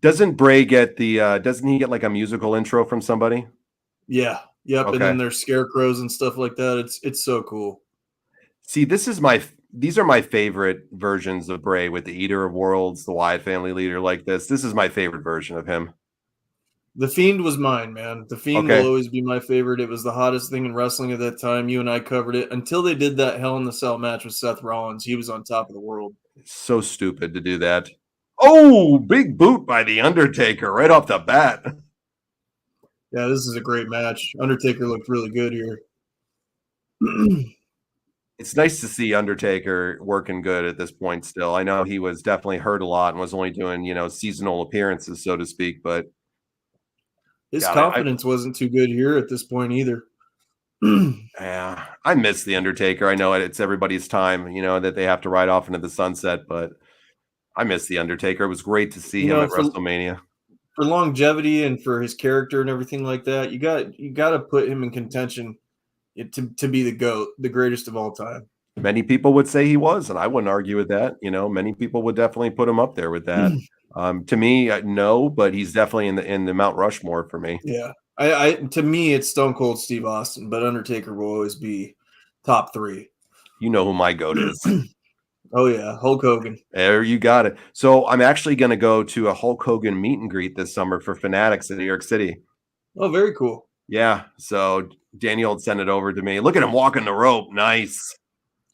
Doesn't Bray get doesn't he get like a musical intro from somebody? Yeah. Yep. Okay. And then there's scarecrows and stuff like that. It's so cool. See, these are my favorite versions of Bray with the Eater of Worlds, the Wyatt family leader like this. This is my favorite version of him. The Fiend was mine, man. The Fiend will always be my favorite. It was the hottest thing in wrestling at that time. You and I covered it until they did that Hell in the Cell match with Seth Rollins. He was on top of the world. So stupid to do that. Oh, big boot by The Undertaker right off the bat. Yeah, this is a great match. Undertaker looked really good here. It's nice to see Undertaker working good at this point still. I know he was definitely hurt a lot and was only doing, seasonal appearances, so to speak, but his confidence wasn't too good here at this point either. Yeah, I miss The Undertaker. I know it's everybody's time, that they have to ride off into the sunset, but I miss The Undertaker. It was great to see him at WrestleMania. For longevity and for his character and everything like that, you got to put him in contention to be the GOAT, the greatest of all time. Many people would say he was, and I wouldn't argue with that. Many people would definitely put him up there with that. To me, no, but he's definitely in the Mount Rushmore for me. Yeah, to me, it's Stone Cold Steve Austin, but Undertaker will always be top 3. You know who my GOAT is. Oh yeah, Hulk Hogan. There you got it. So I'm actually going to go to a Hulk Hogan meet and greet this summer for Fanatics in New York City. Oh, very cool. Yeah. So Daniel had sent it over to me. Look at him walking the rope. Nice.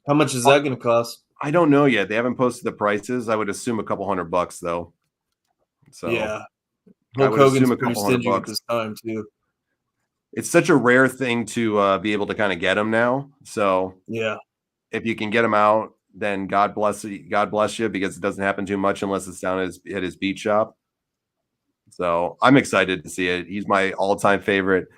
How much is that going to cost? I don't know yet. They haven't posted the prices. I would assume a couple $100 though. So yeah, Hulk Hogan's pretty stingy at this time too. It's such a rare thing to be able to kind of get him now. So yeah, if you can get him out, then God bless you. God bless you, because it doesn't happen too much unless it's down at his beat shop. So I'm excited to see it. He's my all-time favorite.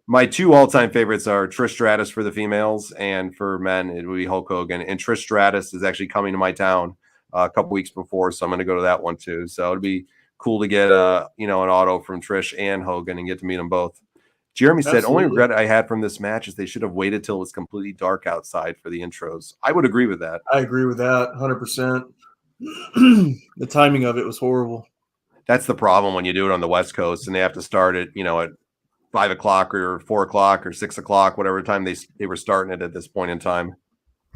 My 2 all-time favorites are Trish Stratus for the females, and for men, it would be Hulk Hogan. And Trish Stratus is actually coming to my town a couple weeks before, so I'm going to go to that one too. So it'd be cool to get an auto from Trish and Hogan and get to meet them both. Jeremy said, only regret I had from this match is they should have waited till it was completely dark outside for the intros. I would agree with that. I agree with that 100%. The timing of it was horrible. That's the problem when you do it on the West Coast and they have to start at 5 o'clock or 4 o'clock or 6 o'clock, whatever time they were starting it at this point in time.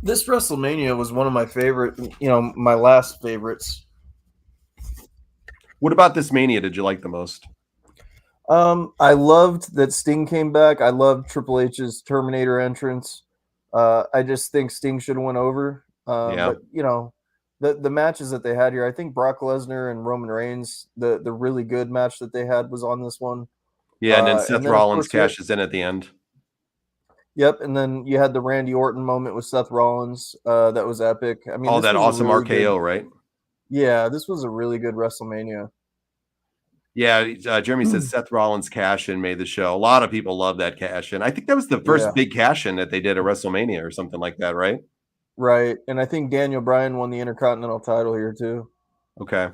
This WrestleMania was one of my favorite, my last favorites. What about this Mania did you like the most? I loved that Sting came back. I loved Triple H's Terminator entrance. I just think Sting should have went over. But the matches that they had here, I think Brock Lesnar and Roman Reigns, the really good match that they had was on this one. Yeah, and then Seth Rollins cashes in at the end. Yep, and then you had the Randy Orton moment with Seth Rollins. That was epic. I mean, that awesome really RKO, right? Yeah, this was a really good WrestleMania. Yeah, Jeremy says Seth Rollins cash in made the show. A lot of people love that cash in. I think that was the first Yeah, big cash in that they did at WrestleMania or something like that, right? right. And I think Daniel Bryan won the Intercontinental title here too. Okay.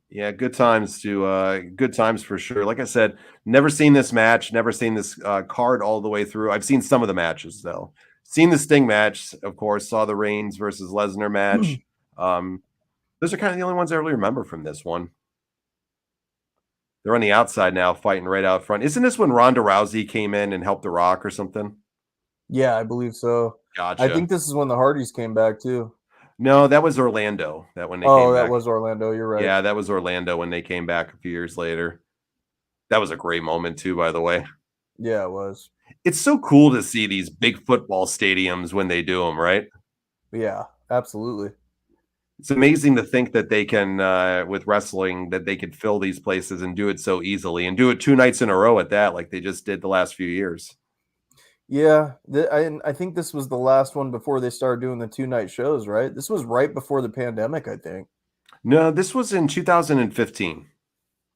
Yeah, good times for sure. Like I said, never seen this match, never seen this card all the way through. I've seen some of the matches though. Seen the Sting match, of course. Saw the Reigns versus Lesnar match. Um, those are kind of the only ones I really remember from this one. They're on the outside now, fighting right out front. Isn't this when Ronda Rousey came in and helped The Rock or something? Yeah, I believe so. I Gotcha. think this is when the Hardys came back too. No, that was Orlando. That when they Oh, came that back. was Orlando. You're right. Yeah, that was Orlando when they came back a few years later. That was a great moment too, by the way. Yeah, it was. It's so cool to see these big football stadiums when they do them, right? Yeah, absolutely. It's amazing to think that they can, with wrestling, that they could fill these places and do it so easily and do it 2 nights in a row at that, like they just did the last few years. Yeah, I think this was the last one before they started doing the 2 night shows, right? This was right before the pandemic, I think. No, this was in 2015.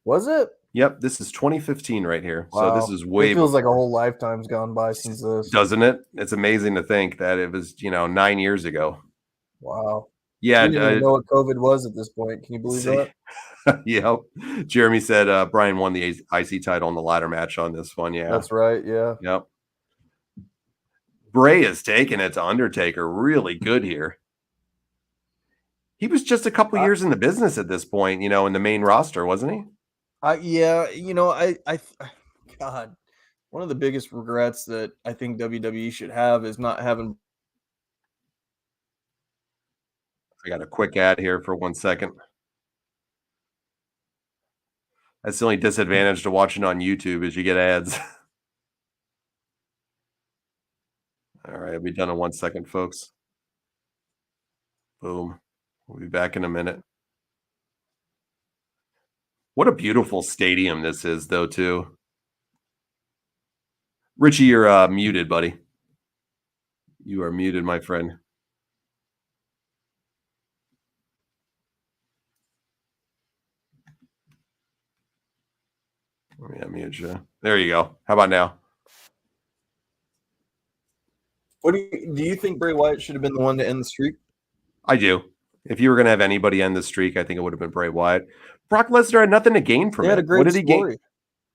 Was it? Yep, this is 2015 right here. So this Wow. is It way feels like a before, whole lifetime's gone by since this. doesn't it? It's amazing to think that it was, 9 years ago. Wow. Yeah, We didn't even know what COVID was at this point. Can you believe see, that? yep. Jeremy said Brian won the IC title in the ladder match on this one. Yeah, That's right. Yeah. yep. Bray is taking it to Undertaker really good here. He was just a couple I, years in the business at this point, in the main roster, wasn't he? yeah, God, one of the biggest regrets that I think WWE should have is not having. I got a quick ad here for 1 second. That's the only disadvantage to watching on YouTube is you get ads. All right, I'll be done in 1 second, folks. Boom. We'll be back in a minute. What a beautiful stadium this is, though, too. Richie, you're muted, buddy. You are muted, my friend. Let me unmute you. There you go. How about now? What do you think Bray Wyatt should have been the one to end the streak? I do. If you were going to have anybody end the streak, I think it would have been Bray Wyatt. Brock Lesnar had nothing to gain from They had a it. What great did he gain? story.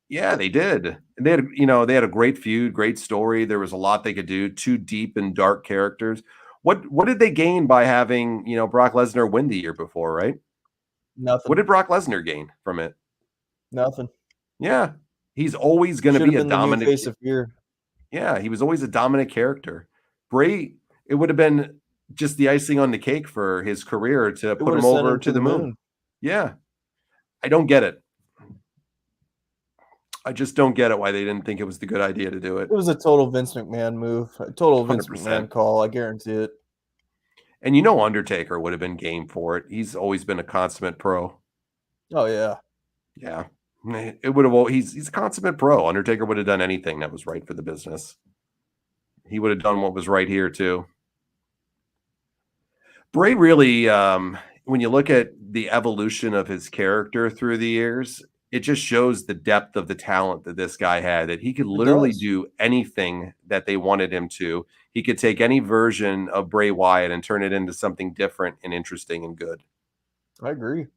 Yeah, they did. They had a great feud, great story. There was a lot they could do. Two deep and dark characters. What did they gain by having, Brock Lesnar win the year before, right? What Nothing. did Brock Lesnar gain from it? Nothing. Yeah. He's always going to Should have be a been the new dominant. face of fear. Yeah, he was always a dominant character. Bray, it would have been just the icing on the cake for his career to It put would him have sent over him to the moon. moon. Yeah. I don't get it. I just don't get it why they didn't think it was the good idea to do it. It was a total Vince McMahon move. A total Vince 100%. McMahon call. I guarantee it. And Undertaker would have been game for it. He's always been a consummate pro. Oh yeah. Yeah. It would have he's a consummate pro. Undertaker would have done anything that was right for the business. He would have done what was right here too. Bray really when you look at the evolution of his character through the years, it just shows the depth of the talent that this guy had, that he could literally do anything that they wanted him to. He could take any version of Bray Wyatt and turn it into something different and interesting and good. I agree.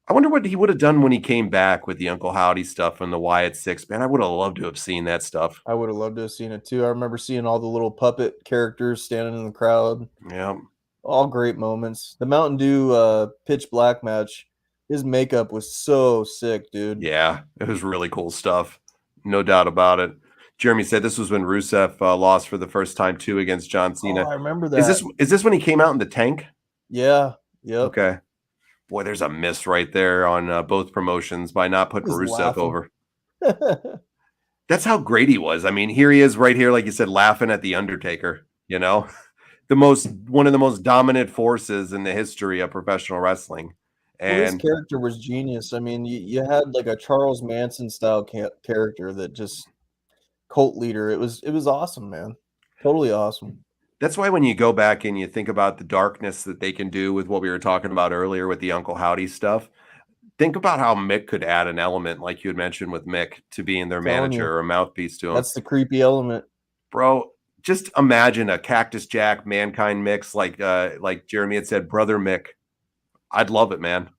I wonder what he would have done when he came back with the Uncle Howdy stuff and the Wyatt Six. Man, I would have loved to have seen that stuff. I would have loved to have seen it too. I remember seeing all the little puppet characters standing in the crowd. Yeah. All great moments. The Mountain Dew pitch black match, his makeup was so sick, dude. Yeah, it was really cool stuff. No doubt about it. Jeremy said this was when Rusev lost for the first time too against John Cena. Oh, I remember that. Is this when he came out in the tank? Yeah. Yep. Okay. Boy, there's a miss right there on both promotions by not putting Rusev over. That's how great he was. I mean, here he is right here, like you said, laughing at the Undertaker. One of the most dominant forces in the history of professional wrestling. And his character was genius. I mean, you had like a Charles Manson style character that just cult leader. It was awesome, man. Totally awesome. That's why when you go back and you think about the darkness that they can do with what we were talking about earlier with the Uncle Howdy stuff, think about how Mick could add an element, like you had mentioned with Mick, to being their Telling you, manager or a mouthpiece to him. that's the creepy element. Bro, just imagine a Cactus Jack Mankind mix like Jeremy had said, Brother Mick. I'd love it, man.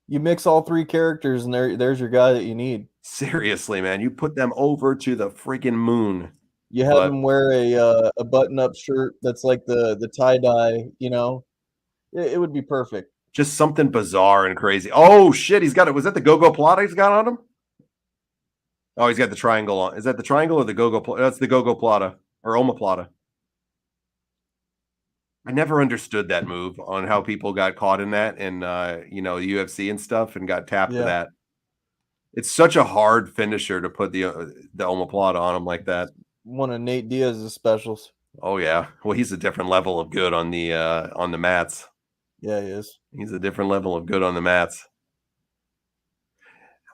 You mix all three characters, and there's your guy that you need. Seriously, man. You put them over to the freaking moon. You have him wear a button-up shirt that's like the tie-dye, it would be perfect. Just something bizarre and crazy. Oh, shit, he's got it. Was that the Go-Go Plata he's got on him? Oh, he's got the triangle on. Is that the triangle or the Go-Go Plata? That's the Go-Go Plata or Omoplata. I never understood that move on how people got caught in that and, UFC and stuff and got tapped to that. It's such a hard finisher to put the Omoplata on him like that. One of Nate Diaz's specials. Oh, yeah. Well, he's a different level of good on the mats. Yeah, he is. He's a different level of good on the mats.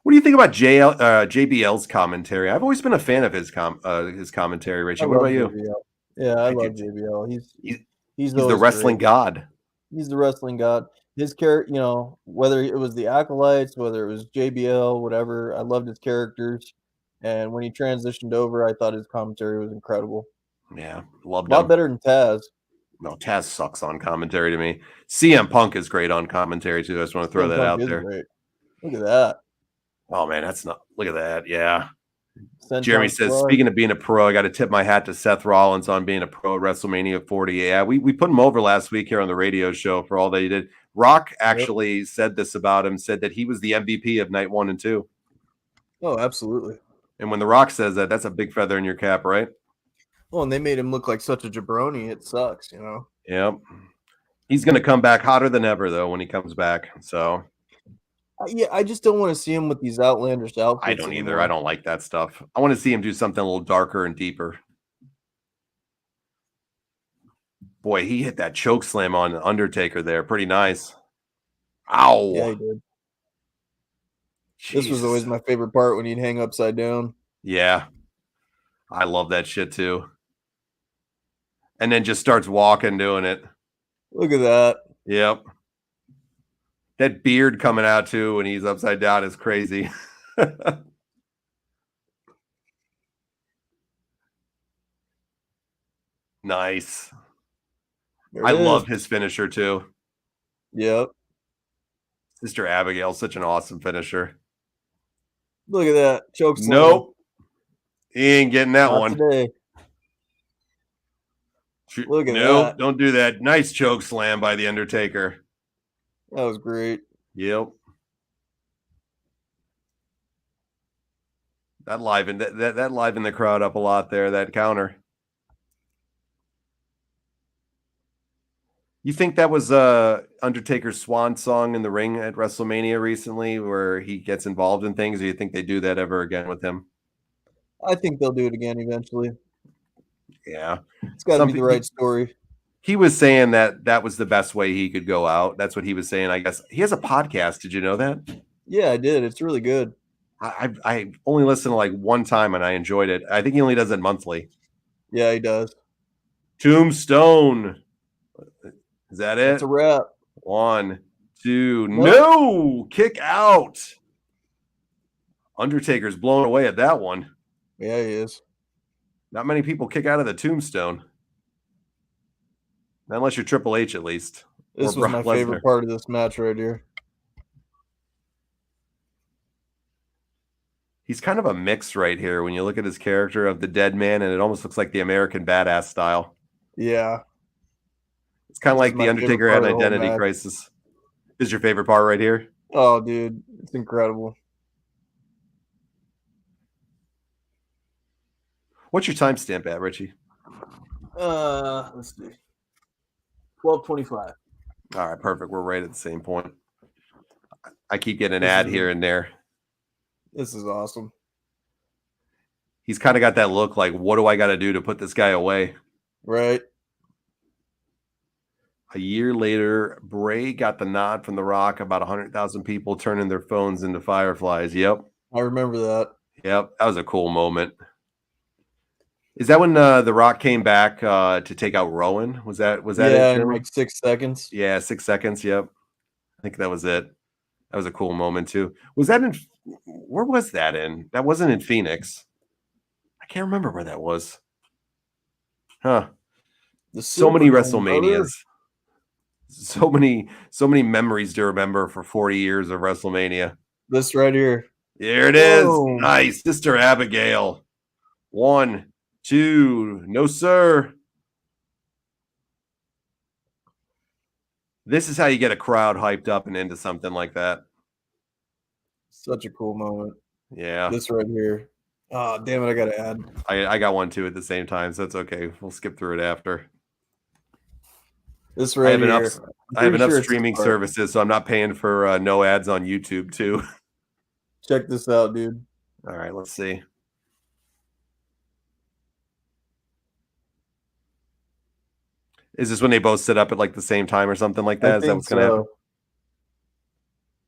What do you think about JBL's commentary? I've always been a fan of his commentary, Richie. What about you? JBL. Yeah, I love JBL. He's the wrestling god. He's the wrestling god. His character, whether it was the Acolytes, whether it was JBL, whatever, I loved his characters. And when he transitioned over, I thought his commentary was incredible. Yeah, loved him. A lot better than Taz. No, Taz sucks on commentary to me. CM Punk is great on commentary too. I just want to throw that out there. Great. Look at that. Oh man, look at that. Yeah. Senton Jeremy says, speaking of being a pro, I got to tip my hat to Seth Rollins on being a pro at WrestleMania 40. Yeah, we put him over last week here on the radio show for all that he did. Rock actually said this about him, said that he was the MVP of night 1 and 2. Oh, absolutely. And when The Rock says that, that's a big feather in your cap, right? Well, and they made him look like such a jabroni. It sucks, Yep. He's going to come back hotter than ever, though, when he comes back. So, yeah, I just don't want to see him with these outlandish outfits. I don't either. I don't like that stuff. I want to see him do something a little darker and deeper. Boy, he hit that choke slam on Undertaker there. Pretty nice. Ow. Yeah, he did. Jesus. This was always my favorite part when he'd hang upside down. Yeah. I love that shit too. And then just starts walking doing it. Look at that. Yep. That beard coming out too when he's upside down is crazy. Nice. I love his finisher too. Yep. Sister Abigail's such an awesome finisher. Look at that. Choke slam. Nope. He ain't getting that Not one. Today. Look at that. Don't do that. Nice choke slam by the Undertaker. That was great. Yep. That livened the crowd up a lot there, that counter. You think that was Undertaker's swan song in the ring at WrestleMania recently where he gets involved in things, or you think they do that ever again with him? I think they'll do it again eventually. Yeah. It's got to be the right story. He was saying that was the best way he could go out. That's what he was saying, I guess. He has a podcast. Did you know that? Yeah, I did. It's really good. I only listened to like one time and I enjoyed it. I think he only does it monthly. Yeah, he does. Tombstone. Is that it? It's a wrap. 1, 2. No! Kick out. Undertaker's blown away at that one. Yeah, he is. Not many people kick out of the Tombstone. Unless you're Triple H, at least. This was my favorite part of this match right here. He's kind of a mix right here when you look at his character of the dead man, and it almost looks like the American Badass style. Yeah. It's kind of like the Undertaker had an identity crisis. Is your favorite part right here? Oh, dude. It's incredible. What's your timestamp at, Richie? Let's see. 12:25. All right, perfect. We're right at the same point. I keep getting an ad here and there. This is awesome. He's kind of got that look like, what do I got to do to put this guy away? Right. A year later, Bray got the nod from The Rock about 100,000 people turning their phones into fireflies. Yep. I remember that. Yep. That was a cool moment. Is that when The Rock came back to take out Rowan? Was that it, Yeah, in Jeremy? like 6 seconds. Yeah, 6 seconds. Yep, I think that was it. That was a cool moment too. Was that in? Where was that in? That wasn't in Phoenix. I can't remember where that was. Huh. The So many Silverdome, brother. WrestleManias. So many memories to remember for 40 years of WrestleMania. This right here. There it is. Boom. Nice. Sister Abigail. 1, 2. No, sir. This is how you get a crowd hyped up and into something like that. Such a cool moment. Yeah. This right here. Oh, damn it, I gotta add. I got one too at the same time, so that's okay. We'll skip through it after. This right here. I have enough Pretty sure it's streaming this part. services, so I'm not paying for no ads on YouTube too. Check this out, dude. All right, let's see. Is this when they both sit up at like the same time or something like that? Is that what's going to happen?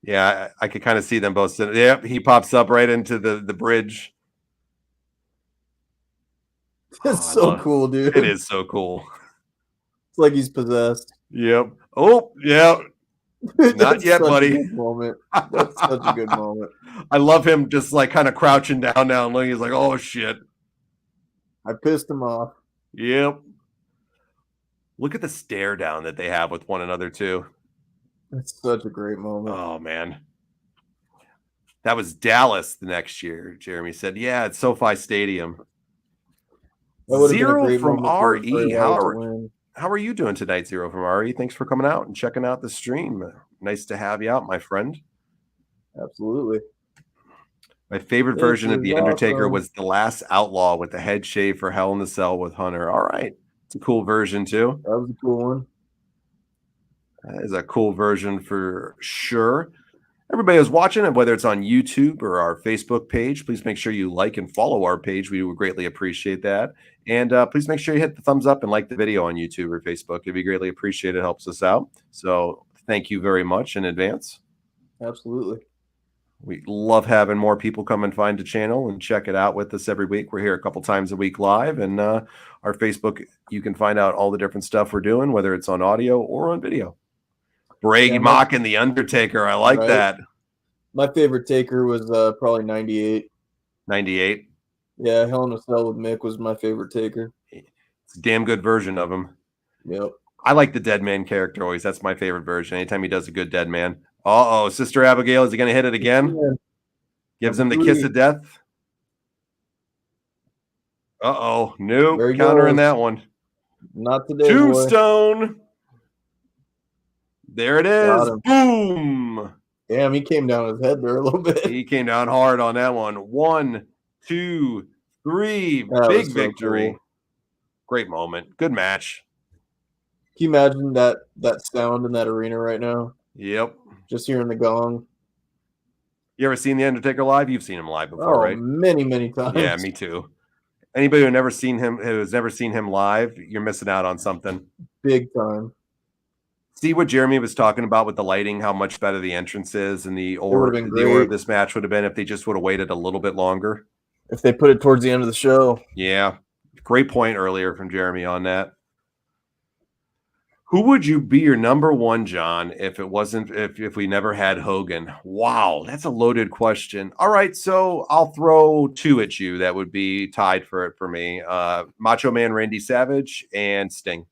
Yeah, I could kind of see them both sitting. Yep, he pops up right into the bridge. It's so cool, dude. It is so cool. It's like he's possessed. Yep. Oh, yeah. Not yet, buddy. That's such a good moment. I love him just like kind of crouching down now and looking. He's like, oh, shit. I pissed him off. Yep. Look at the stare down that they have with one another, too. It's such a great moment. Oh, man. That was Dallas the next year, Jeremy said. Yeah, it's SoFi Stadium. 0 from RE. How are you doing tonight, 0 from RE? Thanks for coming out and checking out the stream. Nice to have you out, my friend. Absolutely. My favorite version of The Undertaker was The Last Outlaw with the head shave for Hell in the Cell with Hunter. All right. It's a cool version, too. That was a cool one. That is a cool version for sure. Everybody who's watching it, whether it's on YouTube or our Facebook page, please make sure you like and follow our page. We would greatly appreciate that. And please make sure you hit the thumbs up and like the video on YouTube or Facebook. It'd be greatly appreciated. It helps us out. So thank you very much in advance. Absolutely. We love having more people come and find the channel and check it out with us every week. We're here a couple times a week live. And our Facebook, you can find out all the different stuff we're doing, whether it's on audio or on video. Bray mocking The Undertaker. I like that. My favorite taker was probably 98. 98? Yeah, Hell in a Cell with Mick was my favorite taker. It's a damn good version of him. Yep. I like the dead man character always. That's my favorite version. Anytime he does a good dead man. Uh-oh, Sister Abigail, is he going to hit it again? Yeah. Gives him the kiss of death. Uh-oh, nope. Countering that one. Not today, Tombstone. Boy. There it is. Boom. Damn, he came down his head there a little bit. He came down hard on that one. 1, 2, 3. Big victory. Cool. Great moment. Good match. Can you imagine that sound in that arena right now? Yep. Just hearing the gong. You ever seen The Undertaker live? You've seen him live before, right? Many, many times. Yeah, me too. Anybody who has never seen him live, you're missing out on something. Big time. See what Jeremy was talking about with the lighting, how much better the entrance is, and the order of this match would have been if they just would have waited a little bit longer. If they put it towards the end of the show. Yeah. Great point earlier from Jeremy on that. Who would you be your number one, John, if it wasn't if we never had Hogan? Wow, that's a loaded question. All right, so I'll throw 2 at you that would be tied for it for me. Macho Man Randy Savage and Sting.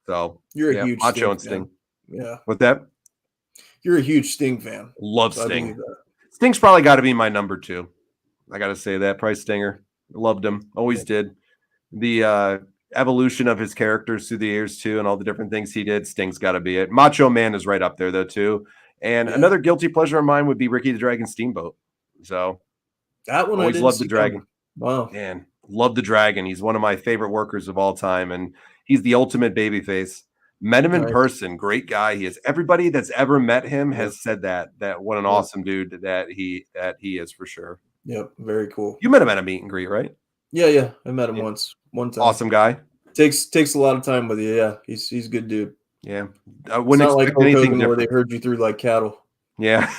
So you're a huge Macho and Sting. Yeah. What's that? You're a huge Sting fan. Love Sting. Sting's probably got to be my number 2. I got to say that. Price Stinger. Loved him. Always did. The evolution of his characters through the years too, and all the different things he did. Sting's got to be it. Macho Man is right up there though too. And another guilty pleasure of mine would be Ricky the Dragon Steamboat. So that one always loved the Dragon. Wow, man, love the Dragon. He's one of my favorite workers of all time, and he's the ultimate babyface. Met him in person, great guy. He is. Everybody that's ever met him has said that what an awesome dude that he is for sure. Yep, very cool. You met him at a meet and greet, right? Yeah. I met him one time. Awesome guy. Takes a lot of time with you. Yeah, he's a good dude. Yeah, I wouldn't expect anything different. Where they herd you through like cattle. Yeah,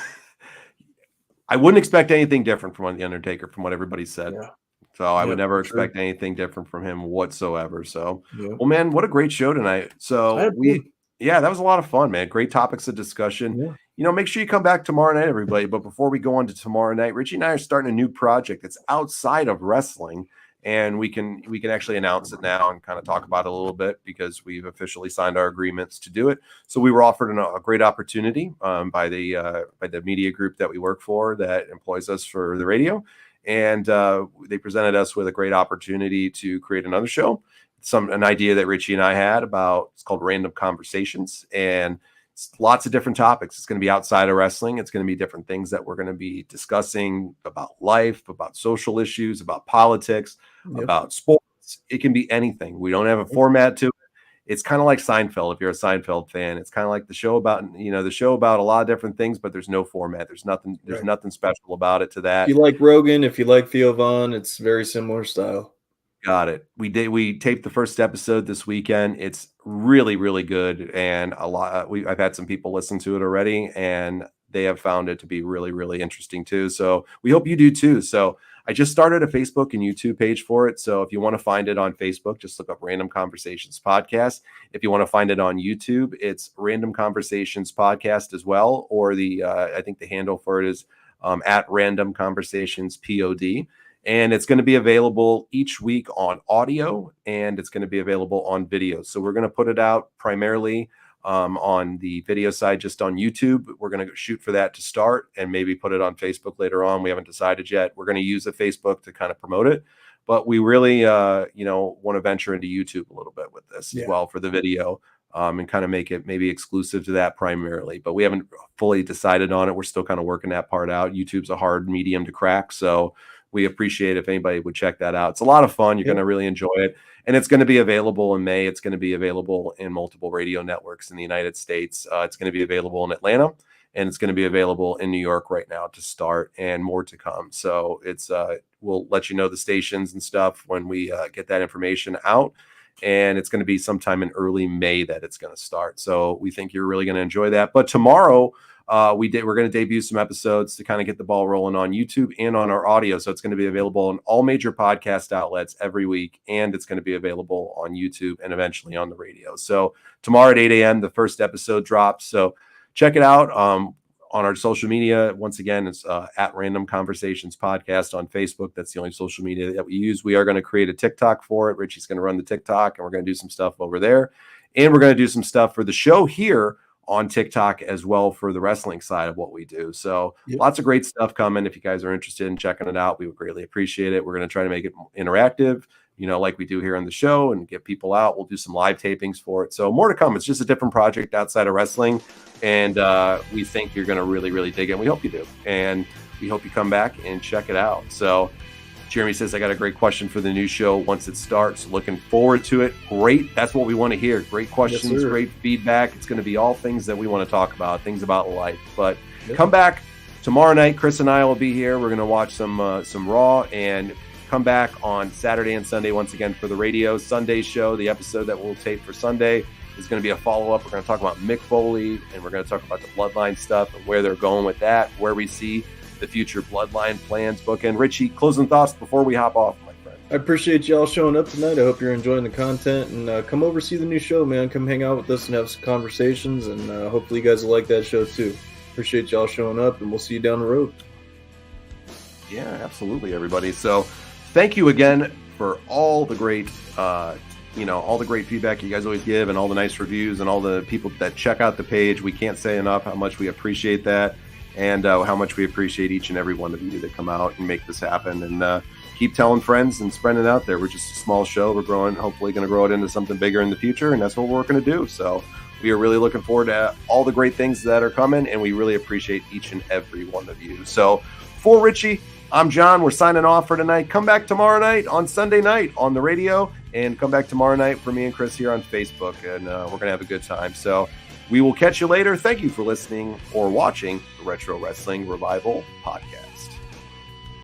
I wouldn't expect anything different from The Undertaker, from what everybody said. Yeah. So I would Yep, never for sure. expect anything different from him whatsoever. So, Yep. well, man, what a great show tonight. I So had fun. yeah, that was a lot of fun, man. Great topics of discussion. Yeah. Make sure you come back tomorrow night, everybody. But before we go on to tomorrow night, Richie and I are starting a new project that's outside of wrestling. And we can actually announce it now and kind of talk about it a little bit because we've officially signed our agreements to do it. So we were offered a great opportunity by the media group that we work for that employs us for the radio, and they presented us with a great opportunity to create another show. An idea that Richie and I had about, it's called Random Conversations, and it's lots of different topics. It's going to be outside of wrestling. It's going to be different things that we're going to be discussing about life, about social issues, about politics, Yep. about sports. It can be anything. We don't have a format to it. It's kind of like Seinfeld. If you're a Seinfeld fan, it's kind of like the show about a lot of different things, but there's no format. There's nothing special about it to that. If you like Rogan, if you like Theo Vaughn, it's very similar style. Got it. We taped the first episode this weekend. It's really, really good, and I've had some people listen to it already, and they have found it to be really, really interesting too. So we hope you do too. So I just started a Facebook and YouTube page for it. So if you want to find it on Facebook, just look up Random Conversations Podcast. If you want to find it on YouTube, it's Random Conversations Podcast as well, or I think the handle for it is at Random Conversations POD. And it's going to be available each week on audio, and it's going to be available on video. So we're going to put it out primarily on the video side, just on YouTube. We're going to shoot for that to start and maybe put it on Facebook later on. We haven't decided yet. We're going to use the Facebook to kind of promote it, but we really, want to venture into YouTube a little bit with this as well for the video. And kind of make it maybe exclusive to that primarily, but we haven't fully decided on it. We're still kind of working that part out. YouTube's a hard medium to crack, so we appreciate if anybody would check that out. It's a lot of fun. You're going to really enjoy it. And it's going to be available in May. It's going to be available in multiple radio networks in the United States. It's going to be available in Atlanta, and it's going to be available in New York right now to start, and more to come. So we'll let you know the stations and stuff when we get that information out. And it's going to be sometime in early May that it's going to start. So we think you're really going to enjoy that. But tomorrow, we're going to debut some episodes to kind of get the ball rolling on YouTube and on our audio. So it's going to be available on all major podcast outlets every week, and it's going to be available on YouTube and eventually on the radio. So tomorrow at 8 a.m., the first episode drops. So check it out on our social media. Once again, it's at Random Conversations Podcast on Facebook. That's the only social media that we use. We are going to create a TikTok for it. Richie's going to run the TikTok, and we're going to do some stuff over there. And we're going to do some stuff for the show here on TikTok as well for the wrestling side of what we do. So lots of great stuff coming. If you guys are interested in checking it out, we would greatly appreciate it. We're going to try to make it interactive, like we do here on the show, and get people out. We'll do some live tapings for it. So more to come. It's just a different project outside of wrestling. And we think you're going to really, really dig it. And we hope you do. And we hope you come back and check it out. So Jeremy says, I got a great question for the new show once it starts. Looking forward to it. Great. That's what we want to hear. Great questions, great feedback. It's going to be all things that we want to talk about, things about life. But come back tomorrow night. Chris and I will be here. We're going to watch some Raw, and come back on Saturday and Sunday once again for the radio. Sunday show, the episode that we'll tape for Sunday, is going to be a follow-up. We're going to talk about Mick Foley, and we're going to talk about the Bloodline stuff and where they're going with that, where we see the future Bloodline plans book. And Richie, closing thoughts before we hop off, my friend. I appreciate y'all showing up tonight. I hope you're enjoying the content, and come over see the new show, man. Come hang out with us and have some conversations, and hopefully you guys will like that show too. Appreciate y'all showing up, and we'll see you down the road. Yeah, absolutely, everybody. So thank you again for all the great all the great feedback you guys always give, and all the nice reviews, and all the people that check out the page. We can't say enough how much we appreciate that, and how much we appreciate each and every one of you that come out and make this happen. And keep telling friends and spreading it out there. We're just a small show. We're growing, hopefully going to grow it into something bigger in the future, and that's what we're going to do. So we are really looking forward to all the great things that are coming, and we really appreciate each and every one of you. So for Richie, I'm John. We're signing off for tonight. Come back tomorrow night on Sunday night on the radio, and come back tomorrow night for me and Chris here on Facebook, and we're going to have a good time. So we will catch you later. Thank you for listening or watching the Retro Wrestling Revival Podcast.